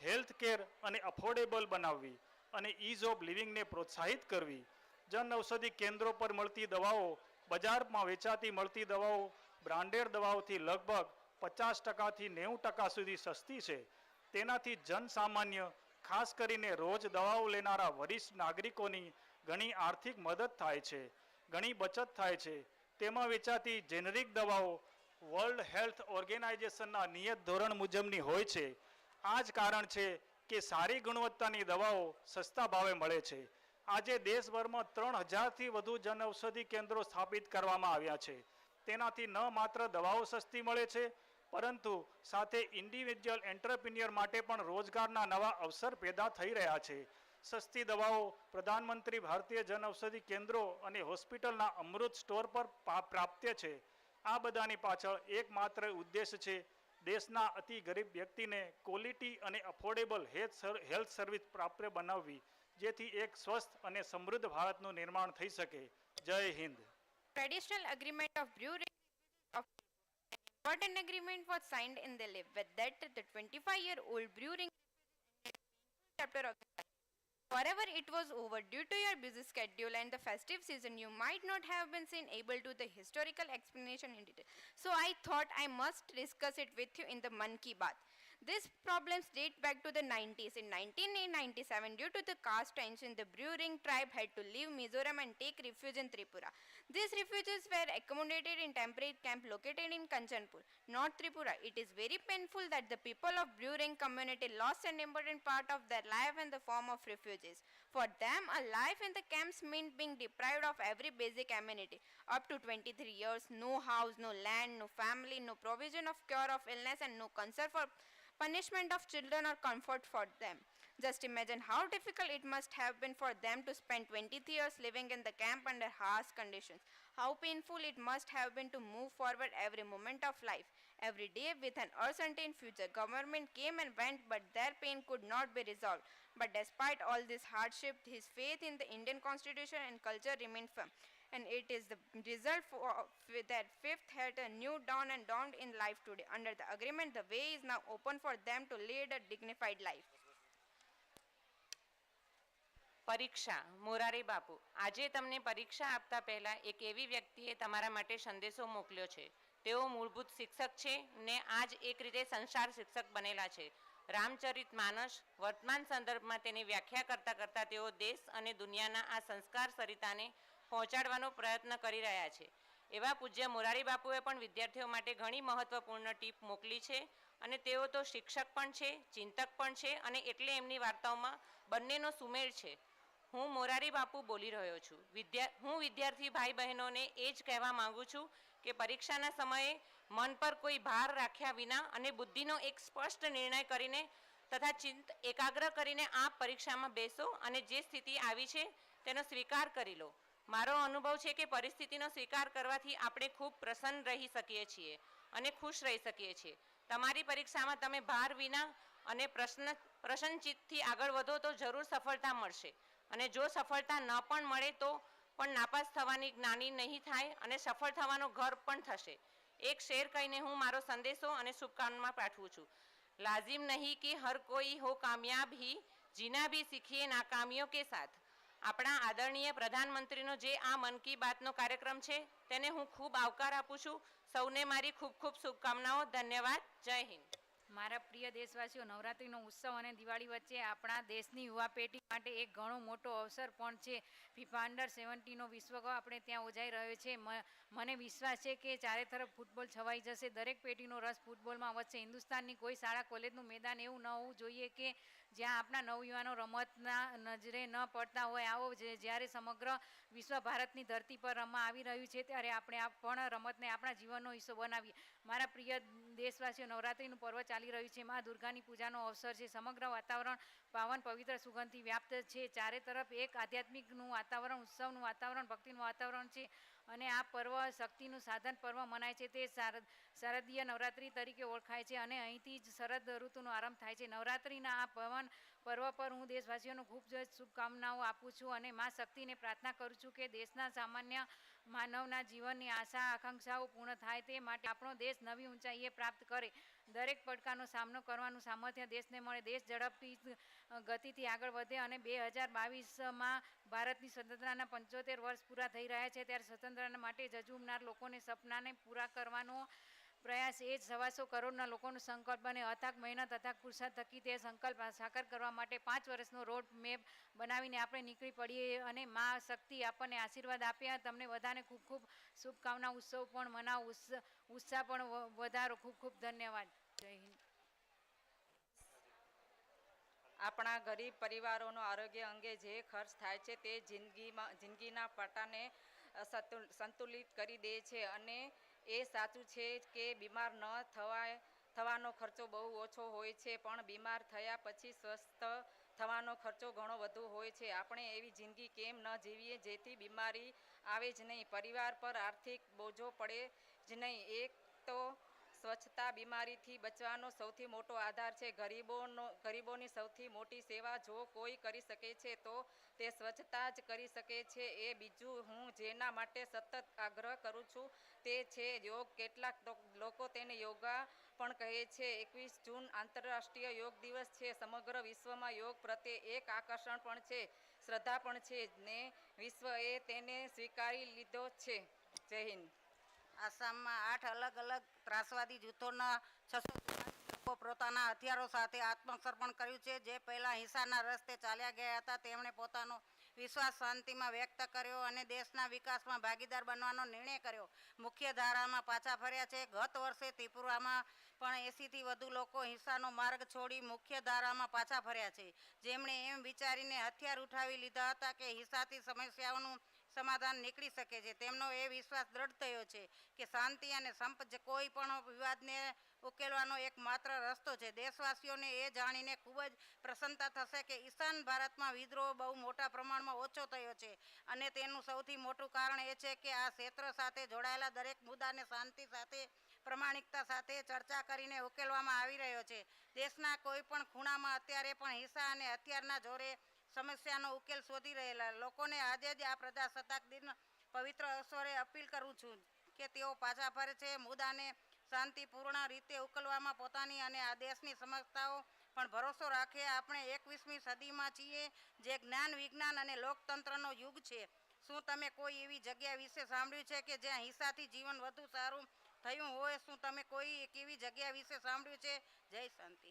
હેલ્થ કેર અને અફોર્ડેબલ બનાવવી અને ઇઝ ઓફ લિવિંગને પ્રોત્સાહિત કરવી. જન ઔષધિ કેન્દ્રો પર મળતી દવાઓ બજારમાં વેચાતી મળતી દવાઓ બ્રાન્ડેડ દવાઓથી લગભગ 50%થી 90% સુધી સસ્તી છે. તેનાથી જનસામાન્ય, ખાસ કરીને રોજ દવાઓ લેનારા વરિષ્ઠ નાગરિકોની ઘણી આર્થિક મદદ થાય છે, ઘણી બચત થાય છે. તેમાં વેચાતી જેનરિક દવાઓ વર્લ્ડ હેલ્થ ઓર્ગેનાઇઝેશનના નિયત ધોરણ મુજબની હોય છે. આ જ કારણ છે કે સારી ગુણવત્તાની દવાઓ સસ્તા ભાવે મળે છે. આજે દેશભરમાં 3,000થી વધુ જન ઔષધિ કેન્દ્રો સ્થાપિત કરવામાં આવ્યા છે. તેનાથી ન માત્ર દવાઓ સસ્તી મળે છે પરંતુ સાથે ઇન્ડિવિજ્યુઅલ એન્ટરપ્રિન્યોર માટે પણ રોજગારના નવા અવસર પેદા થઈ રહ્યા છે. સસ્તી દવાઓ પ્રધાનમંત્રી ભારતીય જન ઔષધિ કેન્દ્રો અને હોસ્પિટલના અમૃત સ્ટોર પર પ્રાપ્ય છે. આ બધાની પાછળ એકમાત્ર ઉદ્દેશ છે દેશના અતિ ગરીબ વ્યક્તિને ક્વોલિટી અને અફોર્ડેબલ હેલ્થ સર્વિસ પ્રાપ્ય બનાવવી, જેથી એક સ્વસ્થ અને સમૃદ્ધ ભારતનું નિર્માણ થઈ શકે. જય Hind. Traditional agreement of brewing of important agreement was signed in Delhi with that the 25-year-old brewing chapter of the wherever it was over due to your busy schedule and the festive season you might not have been seen able to the historical explanation in detail, so I thought I must discuss it with you in the Man Ki Baat. These problems date back to the 90s. In 1997, due to the caste tension, the brewing tribe had to leave Mizoram and take refuge in Tripura. These refugees were accommodated in temporary camp located in Kanchanpur, North Tripura. It is very painful that the people of brewing community lost an important part of their life in the form of refugees. For them, a life in the camps meant being deprived of every basic amenity. Up to 23 years, no house, no land, no family, no provision of cure of illness, and no concern for punishment of children or comfort for them. Just imagine how difficult it must have been for them to spend 23 years living in the camp under harsh conditions. How painful it must have been to move forward every moment of life, every day with an uncertain future. Government came and went, but their pain could not be resolved. But despite all this hardship, his faith in the Indian constitution and culture remained firm. And it is the result that fifth had a new dawn and dawned in life today. Under the agreement, the way is now open for them to lead a dignified life. પરીક્ષા મોરારી બાપુ, આજે તમને પરીક્ષા આપતા પહેલા એક એવી વ્યક્તિએ તમારા માટે સંદેશો મોકલ્યો છે. તેઓ મૂળભૂત શિક્ષક છે ને આજ એક રીતે સંસાર શિક્ષક બનેલા છે. રામચરિત માનસ વર્તમાન સંદર્ભમાં તેની વ્યાખ્યા કરતા કરતા તેઓ દેશ અને દુનિયાના આ સંસ્કાર સરિતાને પહોંચાડવાનો પ્રયત્ન કરી રહ્યા છે. એવા પૂજ્ય મોરારી બાપુએ પણ વિદ્યાર્થીઓ માટે ઘણી મહત્વપૂર્ણ ટીપ મોકલી છે અને તેઓ તો શિક્ષક પણ છે, ચિંતક પણ છે અને એટલે એમની વાર્તાઓમાં બંનેનો સુમેળ છે. હું મોરારી બાપુ બોલી રહ્યો છું. હું વિદ્યાર્થી ભાઈ બહેનોને એ જ કહેવા માંગુ છું કે પરીક્ષાના સમયે મન પર કોઈ ભાર રાખ્યા વિના અને બુદ્ધિનો એક સ્પષ્ટ નિર્ણય કરીને તથા ચિંત એકાગ્ર કરીને આપ પરીક્ષામાં બેસો અને જે સ્થિતિ આવી છે તેનો સ્વીકાર કરી લો. મારો અનુભવ છે કે પરિસ્થિતિનો સ્વીકાર કરવાથી આપણે ખૂબ પ્રસન્ન રહી શકીએ છીએ અને ખુશ રહી શકીએ છીએ. તમારી પરીક્ષામાં તમે ભાર વિના અને પ્રસન્નચિત્તથી આગળ વધો તો જરૂર સફળતા મળશે અને જો સફળતા ન પણ મળે તો પણ નાપાસ થવાની જ્ઞાની નહીં થાય અને સફળ થવાનો ગર્વ પણ થશે. એક શેર કહીને હું મારો સંદેશો અને શુભકામના પાઠવું છું. લાजिम नहीं कि हर कोई हो कामयाब ही जीना भी सीखिए नाकामियों के साथ. આપણા આદરણીય પ્રધાનમંત્રીનો જે આ મન કી બાતનો કાર્યક્રમ છે તેને હું ખૂબ આવકાર આપું છું. સૌને મારી ખૂબ ખૂબ શુભકામનાઓ. ધન્યવાદ. જય હિન્દ. મારા પ્રિય દેશવાસીઓ, નવરાત્રિનો ઉત્સવ અને દિવાળી વચ્ચે આપણા દેશની યુવા પેઢી માટે એક ઘણો મોટો અવસર પણ છે. ફિફા અંડર-17નો વિશ્વકપ આપણે ત્યાં યોજાઈ રહ્યો છે. મને વિશ્વાસ છે કે ચારે તરફ ફૂટબોલ છવાઈ જશે. દરેક પેઢીનો રસ ફૂટબોલમાં વધશે. હિન્દુસ્તાનની કોઈ શાળા કોલેજનું મેદાન એવું ન હોવું જોઈએ કે જ્યાં આપણા નવયુવાનો રમતના નજરે ન પડતા હોય. આવો જ્યારે સમગ્ર વિશ્વ ભારતની ધરતી પર રમવા આવી રહ્યું છે ત્યારે આપણે પણ રમતને આપણા જીવનનો હિસ્સો બનાવીએ. મારા પ્રિય દેશવાસીઓ, નવરાત્રિનું પર્વ ચાલી રહ્યું છે. મા દુર્ગાની પૂજાનો અવસર છે. સમગ્ર વાતાવરણ પાવન પવિત્ર સુગંધથી વ્યાપ્ત છે. ચારે તરફ એક આધ્યાત્મિકનું વાતાવરણ, ઉત્સવનું વાતાવરણ, ભક્તિનું વાતાવરણ છે અને આ પર્વ શક્તિનું સાધન પર્વ મનાય છે. તે શારદીય નવરાત્રિ તરીકે ઓળખાય છે અને અહીંથી જ શરદ ઋતુનો આરંભ થાય છે. નવરાત્રિના આ પવન પર્વ પર હું દેશવાસીઓને ખૂબ જ શુભકામનાઓ આપું છું અને મા શક્તિને પ્રાર્થના કરું છું કે દેશના સામાન્ય માનવના જીવનની આશા આકાંક્ષાઓ પૂર્ણ થાય તે માટે આપણો દેશ નવી ઊંચાઈએ પ્રાપ્ત કરે. દરેક પડકારનો સામનો કરવાનું સામર્થ્ય દેશને મળે. દેશ ઝડપથી ગતિથી આગળ વધે અને 2022માં ભારતની સ્વતંત્રતાના 75 વર્ષ પૂરા થઈ રહ્યા છે ત્યારે સ્વતંત્રતા માટે ઝઝૂમનાર લોકોને સપનાને પૂરા કરવાનો પ્રયાસ એ જ 125 કરોડના લોકોનો સંકલ્પ અને અથાગ મહેનત અથાગ પુરુષાર્થ થકી તે સંકલ્પ સાકાર કરવા માટે 5 વર્ષનો રોડ મેપ બનાવીને આપણે નીકળી પડીએ અને મા શક્તિ આપણને આશીર્વાદ આપ્યા. તમને બધાને ખૂબ ખૂબ શુભકામના. ઉત્સવ પણ મનાવો, ઉત્સાહ પણ વધારો. ખૂબ ખૂબ ધન્યવાદ. જય હિન્દ. આપણા ગરીબ પરિવારોનો આરોગ્ય અંગે જે ખર્ચ થાય છે તે જિંદગીના પટ્ટાને સંતુલિત કરી દે છે અને એ સાચું છે કે બીમાર ન થવાનો ખર્ચો બહુ ઓછો હોય છે પણ બીમાર થયા પછી સ્વસ્થ થવાનો ખર્ચો ઘણો વધુ હોય છે. આપણે એવી જિંદગી કેમ ન જીવીએ જેથી બીમારી આવે જ નહીં, પરિવાર પર આર્થિક બોજો પડે જ નહીં. એક તો સ્વચ્છતા બીમારીથી બચવાનો સૌથી મોટો આધાર છે. ગરીબોની સૌથી મોટી સેવા જો કોઈ કરી શકે છે તો તે સ્વચ્છતા જ કરી શકે છે. એ બીજું હું જેના માટે સતત આગ્રહ કરું છું તે છે યોગ. કેટલાક લોકો તેને યોગા પણ કહે છે. 21 જૂન આંતરરાષ્ટ્રીય યોગ દિવસ છે. સમગ્ર વિશ્વમાં યોગ પ્રત્યે એક આકર્ષણ પણ છે, શ્રદ્ધા પણ છે ને વિશ્વએ તેને સ્વીકારી લીધો છે. જય હિન્દ. આસામમાં 8 અલગ અલગ ત્રાસવાદી જૂથોના 600 લોકો પોતાના હથિયારો સાથે આત્મસમર્પણ કર્યું છે. જે પહેલાં હિંસાના રસ્તે ચાલ્યા ગયા હતા તેમણે પોતાનો વિશ્વાસ શાંતિમાં વ્યક્ત કર્યો અને દેશના વિકાસમાં ભાગીદાર બનવાનો નિર્ણય કર્યો. મુખ્ય ધારામાં પાછા ફર્યા છે. ગત વર્ષે ત્રિપુરામાં પણ 80થી વધુ લોકો હિંસાનો માર્ગ છોડી મુખ્ય ધારામાં પાછા ફર્યા છે, જેમણે એમ વિચારીને હથિયાર ઉઠાવી લીધા હતા કે હિંસાથી સમસ્યાઓનું સમાધાન નીકળી શકે છે. તેમનો એ વિશ્વાસ દ્રઢ થયો છે કે શાંતિ અને સંપ કોઈ પણ વિવાદને ઉકેલવાનો એકમાત્ર રસ્તો છે. દેશવાસીઓને એ જાણીને ખૂબ જ પ્રસન્નતા થશે કે ઈશાન ભારતમાં વિદ્રોહ બહુ મોટા પ્રમાણમાં ઓછો થયો છે અને તેનું સૌથી મોટું કારણ એ છે કે આ ક્ષેત્ર સાથે જોડાયેલા દરેક મુદ્દાને શાંતિ સાથે, પ્રમાણિકતા સાથે ચર્ચા કરીને ઉકેલવામાં આવી રહ્યો છે. દેશના કોઈ પણ ખૂણામાં અત્યારે પણ હિંસા અને હથિયારના જોરે સમસ્યાનો ઉકેલ શોધી રહેલા લોકોને આજે જ આ પ્રજાસત્તાક દિન પવિત્ર અવસરે અપીલ કરું છું કે તેઓ પાછા ફરે છે. મુદ્દાને શાંતિપૂર્ણ રીતે ઉકેલવામાં પોતાની અને આ દેશની સમસ્યાઓ પણ ભરોસો રાખીએ આપણે 21મી સદીમાં છીએ જે જ્ઞાન વિજ્ઞાન અને લોકતંત્રનો યુગ છે. શું તમે કોઈ એવી જગ્યા વિશે સાંભળ્યું છે કે જ્યાં હિંસાથી જીવન વધુ સારું થયું હોય? શું તમે કોઈ એક એવી જગ્યા વિશે સાંભળ્યું છે? જય શાંતિ.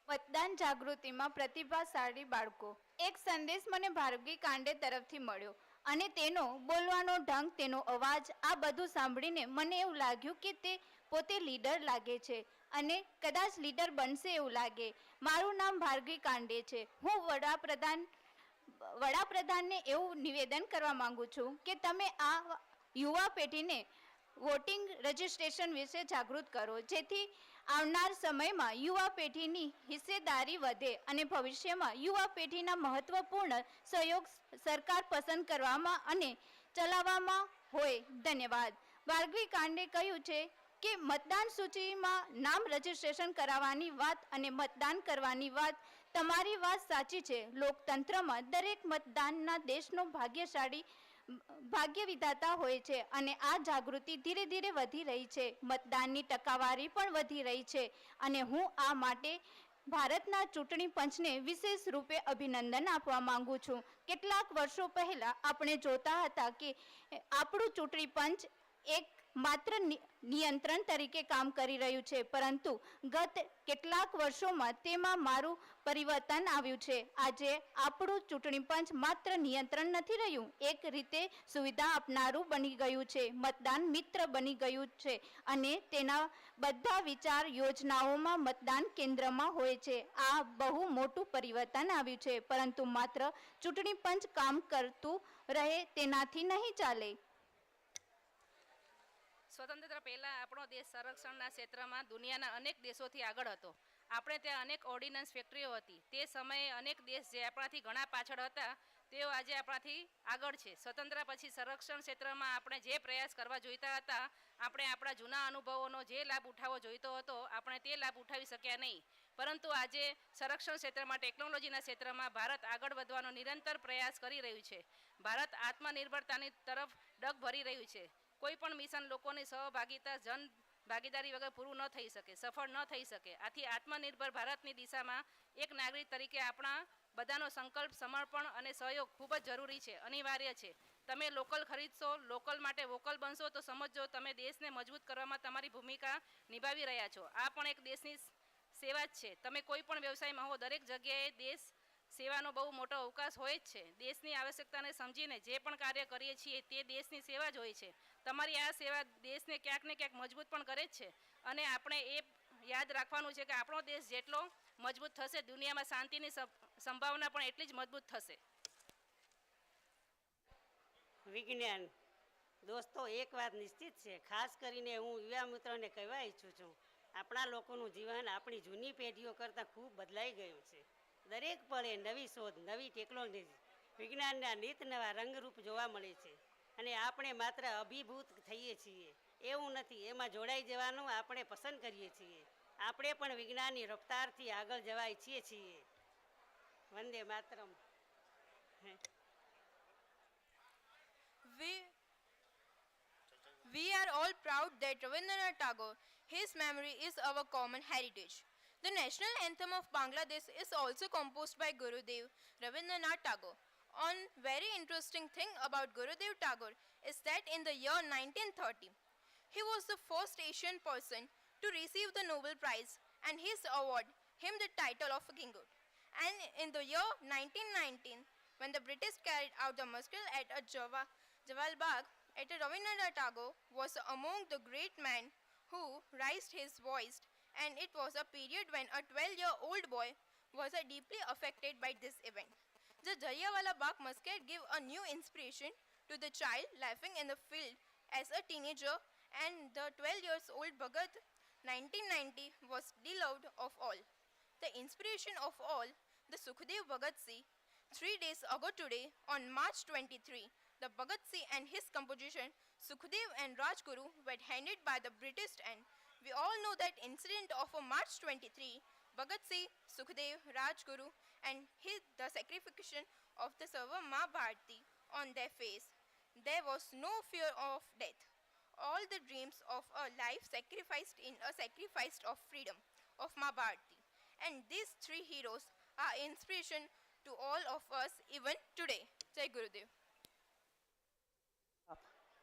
મતદાન જાગૃતિમાં પ્રતિભાશાળી બાળકો. એક સંદેશ મને ભારગી કાંડે તરફથી મળ્યો અને તેનો બોલવાનો ઢંગ, તેનો અવાજ, આ બધું સાંભળીને મને એવું લાગ્યું કે તે પોતે લીડર લાગે છે અને કદાચ લીડર બનશે એવું લાગે. મારું નામ ભારગી કાંડે છે. હું વડાપ્રધાનને એવું નિવેદન કરવા માંગુ છું કે તમે આ યુવા પેઢીને વોટિંગ રજિસ્ટ્રેશન વિશે જાગૃત કરો, જેથી આવનાર સમયમાં યુવા પેઢીની હિસ્સેદારી વધે અને ભવિષ્યમાં યુવા પેઢીના મહત્વપૂર્ણ સહયોગ સરકાર પસંદ કરવામાં અને ચલાવવામાં હોય. ધન્યવાદ. ભારગવી કાંડે કહ્યું છે કે મતદાન સૂચિમાં નામ રજિસ્ટ્રેશન કરાવવાની વાત અને મતદાન કરવાની વાત, તમારી વાત સાચી છે. લોકતંત્રમાં દરેક મતદાનના દેશનો ભાગ્ય વિધાતા હોય છે અને આ જાગૃતિ ધીરે ધીરે વધી રહી છે. મતદાનની ટકાવારી પણ વધી રહી છે અને હું આ માટે ભારતના ચૂંટણી પંચને વિશેષ રૂપે અભિનંદન આપવા માંગુ છું. કેટલાક વર્ષો પહેલા આપણે જોતા હતા કે આપણું ચૂંટણી પંચ એક માત્ર નિયંત્રણ તરીકે કામ કરી રહ્યું છે, પરંતુ ગત કેટલાક વર્ષોમાં તેમાં મારું પરિવર્તન આવ્યું છે. આજે આપણું ચૂંટણી પંચ માત્ર નિયંત્રણ નથી રહ્યું, એક રીતે સુવિધા આપનારું બની ગયું છે, મતદાન મિત્ર બની ગયું છે અને તેના બધા વિચાર યોજનાઓમાં મતદાન કેન્દ્રમાં હોય છે. આ બહુ મોટું પરિવર્તન આવ્યું છે, પરંતુ માત્ર ચૂંટણી પંચ કામ કરતું રહે તેનાથી નહીં ચાલે. સ્વતંત્રતા પહેલાં આપણો દેશ સંરક્ષણના ક્ષેત્રમાં દુનિયાના અનેક દેશોથી આગળ હતો. આપણે ત્યાં અનેક ઓર્ડિનન્સ ફેક્ટરીઓ હતી. તે સમયે અનેક દેશ જે આપણાથી ઘણા પાછળ હતા તેઓ આજે આપણાથી આગળ છે. સ્વતંત્રતા પછી સંરક્ષણ ક્ષેત્રમાં આપણે જે પ્રયાસ કરવા જોઈતા હતા, આપણે આપણા જૂના અનુભવોનો જે લાભ ઉઠાવવો જોઈતો હતો, આપણે તે લાભ ઉઠાવી શક્યા નહીં. પરંતુ આજે સંરક્ષણ ક્ષેત્રમાં, ટેકનોલોજીના ક્ષેત્રમાં ભારત આગળ વધવાનો નિરંતર પ્રયાસ કરી રહ્યું છે. ભારત આત્મનિર્ભરતાની તરફ ડગ ભરી રહ્યું છે. કોઈ પણ મિશન લોકોની સહભાગિતા, જન ભાગીદારી વગર પૂરું ન થઈ શકે, સફળ ન થઈ શકે. આથી આત્મનિર્ભર ભારતની દિશામાં એક નાગરિક તરીકે આપણા બધાનો સંકલ્પ, સમર્પણ અને સહયોગ ખૂબ જ જરૂરી છે, અનિવાર્ય છે. તમે લોકલ ખરીદશો, લોકલ માટે વોકલ બનશો તો સમજો તમે દેશને મજબૂત કરવામાં તમારી ભૂમિકા નિભાવી રહ્યા છો. આ પણ એક દેશની સેવા જ છે. તમે કોઈ પણ વ્યવસાયમાં હો, દરેક જગ્યાએ દેશ સેવાનો બહુ મોટો અવકાશ હોય જ છે. દેશની આવશ્યકતાને સમજીને જે પણ કાર્ય કરીએ છીએ તે દેશની સેવા જ હોય છે. તમારી આ સેવા દેશને ક્યાંક ને ક્યાંક મજબૂત પણ કરે જ છે અને આપણે એ યાદ રાખવાનું છે કે આપણો દેશ જેટલો મજબૂત થશે, દુનિયામાં શાંતિની સંભાવના પણ એટલી જ મજબૂત થશે. વિજ્ઞાન દોસ્તો, એક વાત નિશ્ચિત છે, ખાસ કરીને હું યુવા મિત્રોને કહેવા ઈચ્છું છું, આપણા લોકોનું જીવન આપણી જૂની પેઢીઓ કરતાં ખૂબ બદલાઈ ગયું છે. દરેક પળે નવી શોધ, નવી ટેકનોલોજી, વિજ્ઞાનના નિત નવા રંગરૂપ જોવા મળે છે અને આપણે માત્ર અભિભૂત થઈએ છીએ એવું નથી, એમાં જોડાઈ જવાનું આપણે પસંદ કરીએ છીએ. આપણે પણ વિજ્ઞાનની રફતારથી આગળ જવા ઈચ્છીએ છીએ. Vande Mataram. We are all proud that Rabindranath Tagore, his memory is our common heritage. The national anthem of Bangladesh is also composed by Gurudev Rabindranath Tagore. One very interesting thing about Gurudev Tagore is that in the year 1930, he was the first Asian person to receive the Nobel Prize, and his award him the title of a kinghood. And in the year 1919, when the British carried out the massacre at Jawal Bagh, Rabindranath Tagore was among the great men who raised his voice, and it was a period when a 12-year-old boy was deeply affected by this event. The Jallianwala Bagh massacre gave a new inspiration to the child laughing in the field as a teenager, and the 12-year-old Bhagat 1990 was beloved of all. The inspiration of all, the Sukhdev Bhagat Singh. 3 days ago today, on March 23, the Bhagat Singh and his composition Sukhdev and Rajguru were handed by the British, and we all know that incident of March 23, Bhagat Singh, Sukhdev, Rajguru and the sacrification of the server Ma Bharati on their face. There was no fear of death. All the dreams of a life sacrificed in a sacrifice of freedom. of Ma Bharati. And these three heroes are inspiration to all of us even today. Jai Gurudev.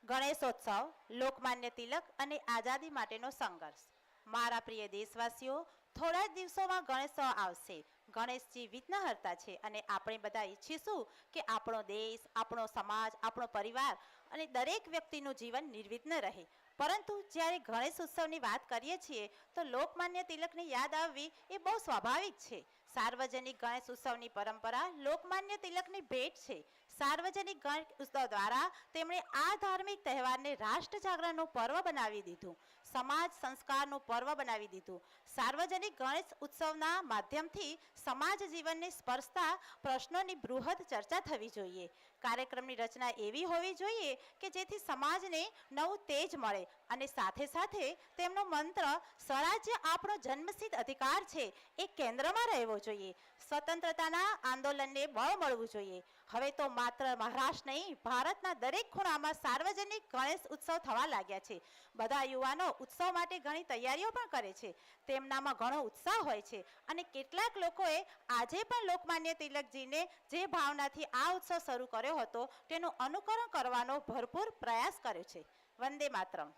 Ganeshotsav Lokmanya Tilak અને આઝાદી માટેનો સંઘર્ષ. મારા પ્રિય દેશવાસીઓ, થોડા જ દિવસોમાં ગણેશોત્સવ આવશે. ગણેશજી વિઘ્નહર્તા છે અને આપણે બધા ઈચ્છીશું કે આપણો દેશ, આપણો સમાજ, આપણો પરિવાર અને દરેક વ્યક્તિનું જીવન નિર્વિઘ્ન રહે. પરંતુ જ્યારે ગણેશ ઉત્સવની વાત કરીએ છીએ તો લોકમાન્ય તિલકની યાદ આવવી એ બહુ સ્વાભાવિક છે. સાર્વજનિક ગણેશ ઉત્સવની પરંપરા લોકમાન્ય તિલકની ભેટ છે. સાર્વજનિક ગણેશ ઉત્સવ દ્વારા તેમણે આ ધાર્મિક તહેવારને રાષ્ટ્ર જાગરણનું પર્વ બનાવી દીધું, સમાજ સંસ્કારનું પર્વ બનાવી દીધું. સાર્વજનિક ગણેશ ઉત્સવના માધ્યમથી સમાજ જીવનને સ્પર્શતા પ્રશ્નોની બૃહદ ચર્ચા થવી જોઈએ. કાર્યક્રમની રચના એવી હોવી જોઈએ કે જેથી સમાજને નવું તેજ મળે અને સાથે સાથે તેમનો મંત્ર સ્વરાજ્ય આપણો જન્મસિદ્ધ અધિકાર છે એ કેન્દ્રમાં રહેવો જોઈએ. સ્વતંત્રતાના આંદોલનને બળ મળવું જોઈએ. હવે તો માત્ર મહારાષ્ટ્ર નહીં, ભારતના દરેક ખૂણામાં સાર્વજનિક ગણેશ ઉત્સવ થવા લાગ્યા છે. બધા યુવાનો ઉત્સવ માટે ઘણી તૈયારીઓ પણ કરે છે. તેમનામાં ઘણો ઉત્સાહ હોય છે અને કેટલાક લોકોએ આજે પણ લોકમાન્ય તિલકજીને જે ભાવનાથી આ ઉત્સવ શરૂ કર્યો હતો તેનું અનુકરણ કરવાનો ભરપૂર પ્રયાસ કર્યો છે. વંદે માતરમ.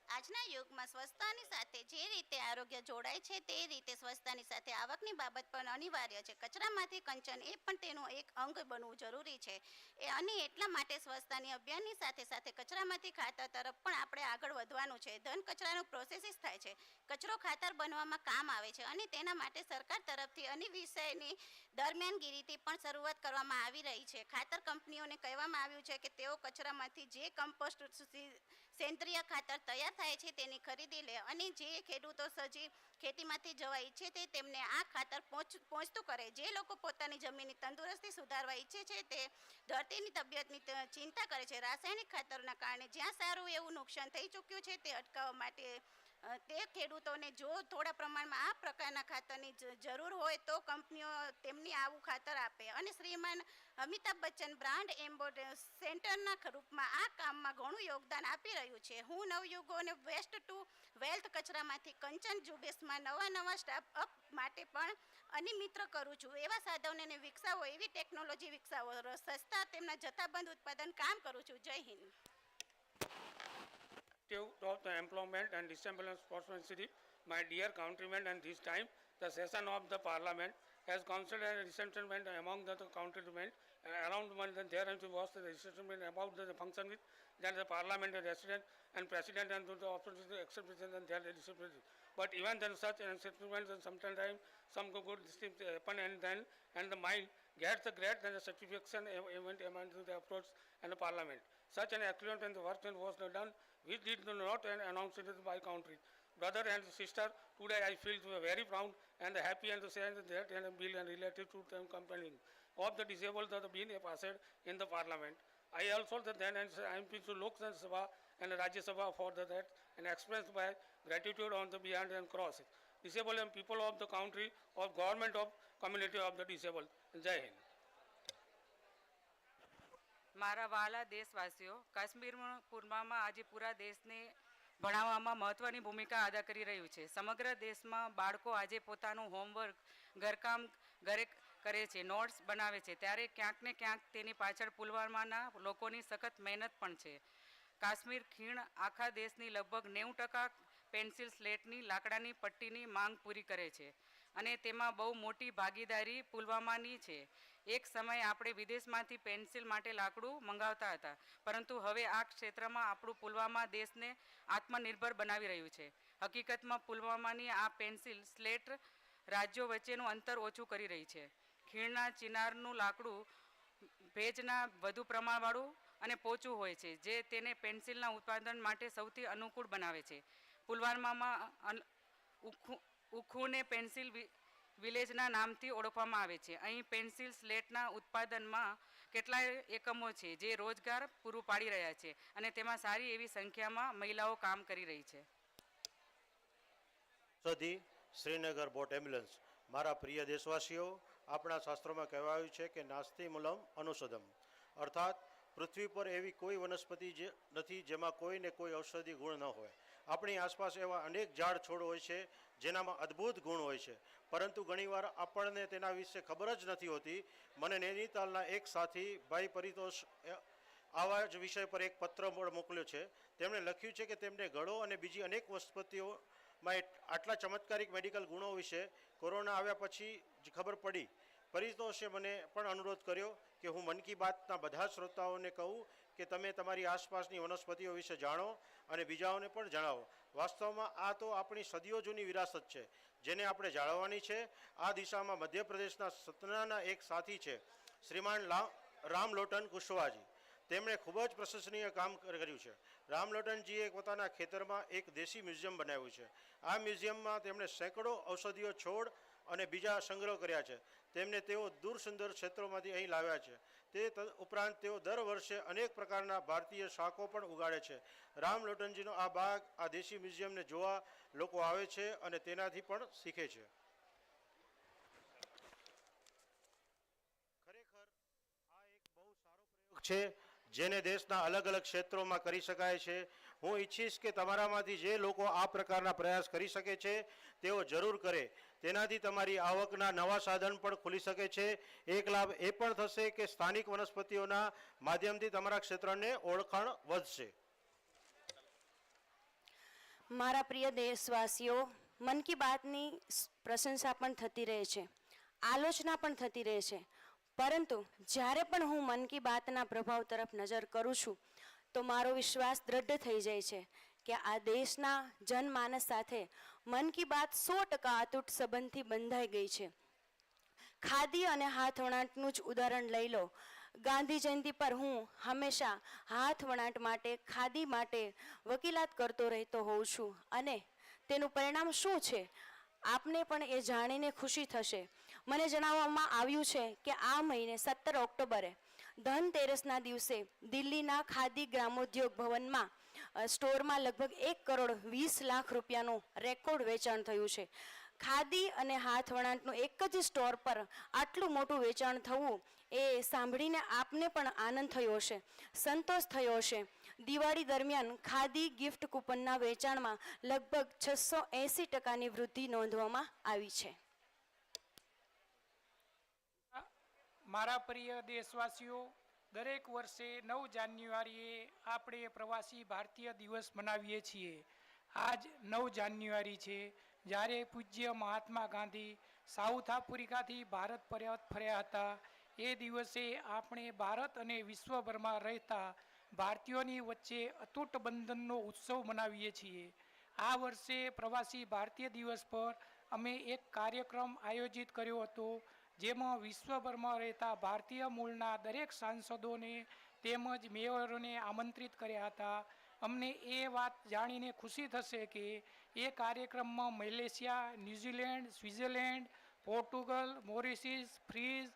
આજના યુગમાં સ્વચ્છતાની સાથે જે રીતે આરોગ્ય જોડાય છે તે રીતે સ્વચ્છતાની સાથે આવકની બાબત પણ અનિવાર્ય છે. કચરામાંથી કંચન એ પણ તેનું એક અંગ બનવું જરૂરી છે. અને એટલા માટે સ્વચ્છતાની અભિયાનની સાથે સાથે કચરામાંથી ખાતર તરફ પણ આપણે આગળ વધવાનું છે. ધન કચરાનું પ્રોસેસિસ થાય છે, કચરો ખાતર બનવામાં કામ આવે છે અને તેના માટે સરકાર તરફથી અન્ય વિષયની દરમિયાનગીરીથી પણ શરૂઆત કરવામાં આવી રહી છે. ખાતર કંપનીઓને કહેવામાં આવ્યું છે કે તેઓ કચરામાંથી જે કમ્પોસ્ટ સેન્દ્રિય ખાતર તૈયાર થાય છે તેની ખરીદી લે અને જે ખેડૂતો સજી ખેતીમાંથી જવા ઈચ્છે તે તેમને આ ખાતર પહોંચતું કરે. જે લોકો પોતાની જમીનની તંદુરસ્તી સુધારવા ઈચ્છે છે તે ધરતીની તબિયતની ચિંતા કરે છે. રાસાયણિક ખાતરના કારણે જ્યાં સારું એવું નુકસાન થઈ ચૂક્યું છે તે અટકાવવા માટે તે ખેડૂતોને જો થોડા પ્રમાણમાં આ પ્રકારના ખાતરની જરૂર હોય તો કંપનીઓ તેમની આવું ખાતર આપે. અને શ્રીમાન અમિતાભ બચ્ચન બ્રાન્ડ સેન્ટરના રૂપમાં આ કામમાં ઘણું યોગદાન આપી રહ્યું છે. હું નવયુગોને વેસ્ટ ટુ વેલ્થ કચરામાંથી કંચન ઝુંબેશમાં નવા સ્ટાર્ટ અપ માટે પણ અનિમિત્ર કરું છું. એવા સાધનોને વિકસાવો, એવી ટેકનોલોજી વિકસાવો, સસ્તા તેમના જથ્થાબંધ ઉત્પાદન કામ કરું છું. જય Hind. Of the employment and disemployment sportsmanship, my dear countrymen, and this time the session of the parliament has considered resentment among the countrymen around one there was the resentment about the function with that the parliament resident and president and the opposition exception and their discipline. But even then such settlements and sometimes some good things happen and then and the mind gets the great and the satisfaction event among the approach and the parliament. Such an excellent and the work was done which did not announce it by country. Brother and sister, today I feel very proud and happy and say that and bill and related to them company of the disabled that have been passed in the parliament. I also then and I am to Lok Sabha and Rajya Sabha for that and express my gratitude on the behind and cross. Disabled and people of the country or government of community of the disabled. Jai Hind. મારા વહાલા દેશવાસીઓ, કાશ્મીર પુલવામા આજે પૂરા દેશને ભણાવવામાં મહત્ત્વની ભૂમિકા અદા કરી રહ્યું છે. સમગ્ર દેશમાં બાળકો આજે પોતાનું હોમવર્ક, ઘરકામ ઘરે કરે છે, નોટ્સ બનાવે છે, ત્યારે ક્યાંક ને ક્યાંક તેની પાછળ પુલવામાના લોકોની સખત મહેનત પણ છે. કાશ્મીર ખીણ આખા દેશની લગભગ 90% પેન્સિલ સ્લેટની લાકડાની પટ્ટીની માંગ પૂરી કરે છે અને તેમાં બહુ મોટી ભાગીદારી પુલવામાની છે. એક સમયે આપણે વિદેશમાંથી પેન્સિલ માટે લાકડું મંગાવતા હતા, પરંતુ હવે આ ક્ષેત્રમાં આપણું પુલવામા દેશને આત્મનિર્ભર બનાવી રહ્યું છે. હકીકતમાં પુલવામાની આ પેન્સિલ સ્લેટ રાજ્યો વચ્ચેનું અંતર ઓછું કરી રહી છે. ખીણના ચિનારનું લાકડું ભેજના વધુ પ્રમાણવાળું અને પોચું હોય છે, જે તેને પેન્સિલના ઉત્પાદન માટે સૌથી અનુકૂળ બનાવે છે. પુલવામામાં ઉખુને પેન્સિલ વિલેજના નામથી ઓળખવામાં આવે છે. અહીં પેન્સિલ સ્લેટના ઉત્પાદનમાં કેટલાય એકમો છે જે રોજગાર પૂરું પાડી રહ્યા છે અને તેમાં સારી એવી સંખ્યામાં મહિલાઓ કામ કરી રહી છે. સદી શ્રીનગર બોટ એમ્બ્યુલન્સ. મારા પ્રિય દેશવાસીઓ, આપણા શાસ્ત્રોમાં કહેવાયું છે કે નાસ્તિ મૂલમ અનુષદમ, અર્થાત પૃથ્વી પર એવી કોઈ વનસ્પતિ જે નથી જેમાં કોઈને કોઈ ઔષધિ ગુણ ન હોય. આપણી આસપાસ એવા અનેક ઝાડ છોડ હોય છે જેનામાં અદ્ભુત ગુણ હોય છે, પરંતુ ઘણીવાર આપણને તેના વિશે ખબર જ નથી હોતી. મને નૈનીતાલના એક સાથી ભાઈ પરિતોષ આવા જ વિષય પર એક પત્ર મોકલ્યો છે. તેમણે લખ્યું છે કે તેમને ગળો અને બીજી અનેક વનસ્પતિઓમાં આટલા ચમત્કારિક મેડિકલ ગુણો વિશે કોરોના આવ્યા પછી જ ખબર પડી. પરિતોષે મને પણ અનુરોધ કર્યો કે હું મન કી બાતના બધા શ્રોતાઓને કહું કે તમે તમારી આસપાસની વનસ્પતિઓ વિશે જાણો અને બીજાઓને પણ જણાવો. વાસ્તવમાં આ તો આપણી સદીઓ જૂની વિરાસત છે, જેને આપણે જાળવવાની છે. આ દિશામાં મધ્યપ્રદેશના સતનાના એક સાથી છે, શ્રીમાન રામલોટન કુશવાજી. તેમણે ખૂબ જ પ્રશંસનીય કામ કર્યું છે. રામલોટનજીએ પોતાના ખેતરમાં એક દેશી મ્યુઝિયમ બનાવ્યું છે. આ મ્યુઝિયમમાં તેમણે સેંકડો ઔષધીય છોડ અને બીજા સંગ્રહ કર્યા છે. તેઓ દૂર સુંદર ક્ષેત્રોમાંથી અહીં લાવ્યા છે. તે ઉપરાંત તેઓ દર વર્ષે અનેક પ્રકારના ભારતીય શાકો પણ ઉગાડે છે. રામલોટનજીનો આ બાગ, આ દેશી મ્યુઝિયમને જોવા લોકો આવે છે અને તેનાથી પણ શીખે છે. ખરેખર આ એક બહુ સારો પ્રયોગ છે જેને દેશના અલગ અલગ ક્ષેત્રોમાં કરી શકાય છે. હું ઈચ્છીશ કે તમારામાંથી જે લોકો આ પ્રકારના પ્રયાસ કરી શકે છે તેઓ જરૂર કરે. તેનાથી તમારી આવકના નવા સાધન પણ ખુલી શકે છે. એક લાભ એ પણ થશે કે સ્થાનિક વનસ્પતિઓના માધ્યમથી તમારા ક્ષેત્રને ઓળખાણ વધશે. મારા પ્રિય દેશવાસીઓ, મન કી બાતની પ્રશંસા પણ થતી રહે છે, આલોચના પણ થતી રહે છે, પરંતુ જ્યારે પણ હું મન કી બાતના પ્રભાવ તરફ નજર કરું છું તો મારો વિશ્વાસ દ્રઢ થઈ જાય છે કે આ દેશના જનમાનસ સાથે મન કી બાત 100% અતૂટ સંબંધથી બંધાઈ ગઈ છે. ખાદી અને હાથવણાટનું જ ઉદાહરણ લઈ લો. ગાંધી જયંતિ પર હું હંમેશા હાથવણાટ માટે, ખાદી માટે વકીલાત કરતો રહેતો હોઉં છું અને તેનું પરિણામ શું છે આપને પણ એ જાણીને ખુશી થશે. મને જણાવવામાં આવ્યું છે કે આ મહિને 17 ઓક્ટોબરે ધનતેરસના દિવસે દિલ્હીના ખાદી ગ્રામોદ્યોગ ભવનમાં સ્ટોરમાં લગભગ 1,20,00,000 રૂપિયાનું રેકોર્ડ વેચાણ થયું છે. ખાદી અને હાથવણાટનું એક જ સ્ટોર પર આટલું મોટું વેચાણ થવું એ સાંભળીને આપને પણ આનંદ થયો હશે, સંતોષ થયો હશે. દિવાળી દરમિયાન ખાદી ગિફ્ટ કૂપનના વેચાણમાં લગભગ 680%ની વૃદ્ધિ નોંધવામાં આવી છે. મારા પ્રિય દેશવાસીઓ, દરેક વર્ષે 9 જાન્યુઆરીએ આપણે પ્રવાસી ભારતીય દિવસ મનાવીએ છીએ. આજ 9 જાન્યુઆરી છે જ્યારે પૂજ્ય મહાત્મા ગાંધી સાઉથ આફ્રિકાથી ભારત પરત ફર્યા હતા. એ દિવસે આપણે ભારત અને વિશ્વભરમાં રહેતા ભારતીયોની વચ્ચે અતૂટ બંધનનો ઉત્સવ મનાવીએ છીએ. આ વર્ષે પ્રવાસી ભારતીય દિવસ પર અમે એક કાર્યક્રમ આયોજિત કર્યો હતો, જેમાં વિશ્વભરમાં રહેતા ભારતીય મૂળના દરેક સાંસદોને તેમજ મેયરોને આમંત્રિત કર્યા હતા. અમને એ વાત જાણીને ખુશી થશે કે એ કાર્યક્રમમાં Malaysia, New Zealand, Switzerland, Portugal, Mauritius, ફ્રીઝ,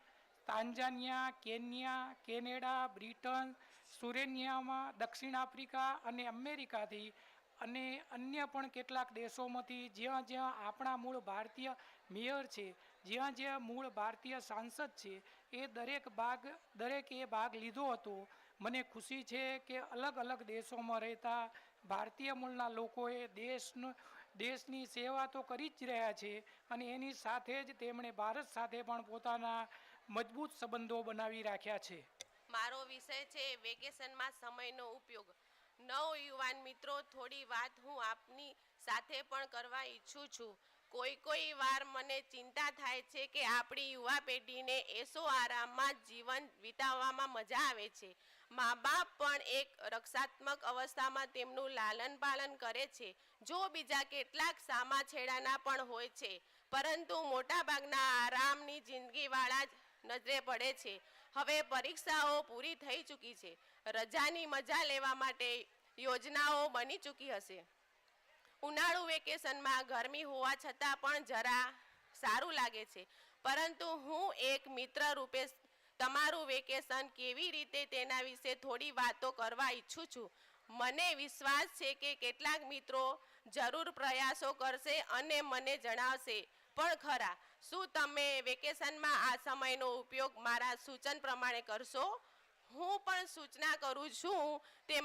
તાંજાનિયા, કેન્યા, કેનેડા, બ્રિટન, સુરેનિયામાં, દક્ષિણ આફ્રિકા અને અમેરિકાથી અને અન્ય પણ કેટલાક દેશોમાંથી જ્યાં જ્યાં આપણા મૂળ ભારતીય મેયર છે, જ્યાં જ્યાં મૂળ ભારતીય સાંસદ છે, એ દરેકે ભાગ લીધો હતો. મને ખુશી છે કે અલગ અલગ દેશોમાં રહેતા ભારતીય મૂળના લોકોએ દેશની સેવા તો કરી જ રહ્યા છે અને એની સાથે જ તેમણે ભારત સાથે પણ પોતાના મજબૂત સંબંધો બનાવી રાખ્યા છે. મારો વિષય છે વેકેશનમાં સમયનો ઉપયોગ. નવયુવાન મિત્રો, થોડી વાત હું આપની સાથે પણ કરવા ઈચ્છું છું. કોઈ વાર મને ચિંતા થાય છે કે આપણી યુવા પેઢીને એસો આરામમાં જીવન વિતાવવામાં મજા આવે છે. મા બાપ પણ એક રક્ષાત્મક અવસ્થામાં તેમનું લાલન પાલન કરે છે. જો બીજા કેટલાક સામાછેડાના પણ હોય છે, પરંતુ મોટાભાગના આરામની જિંદગીવાળા જ નજરે પડે છે. હવે પરીક્ષાઓ પૂરી થઈ ચૂકી છે. રજાની મજા લેવા માટે યોજનાઓ બની ચૂકી હશે. ઉનાળુ વેકેશનમાં ગરમી હોવા છતાં પણ જરા સારું લાગે છે, પરંતુ હું એક મિત્ર રૂપે તમારું વેકેશન કેવી રીતે તેના વિશે થોડી વાતો કરવા ઈચ્છું છું. મને વિશ્વાસ છે કે કેટલાક મિત્રો જરૂર પ્રયાસો કરશે અને મને જણાવશે પણ ખરા. શું તમે વેકેશનમાં આ સમયનો ઉપયોગ મારા સૂચન પ્રમાણે કરશો? હું પણ સૂચના કરું છું તે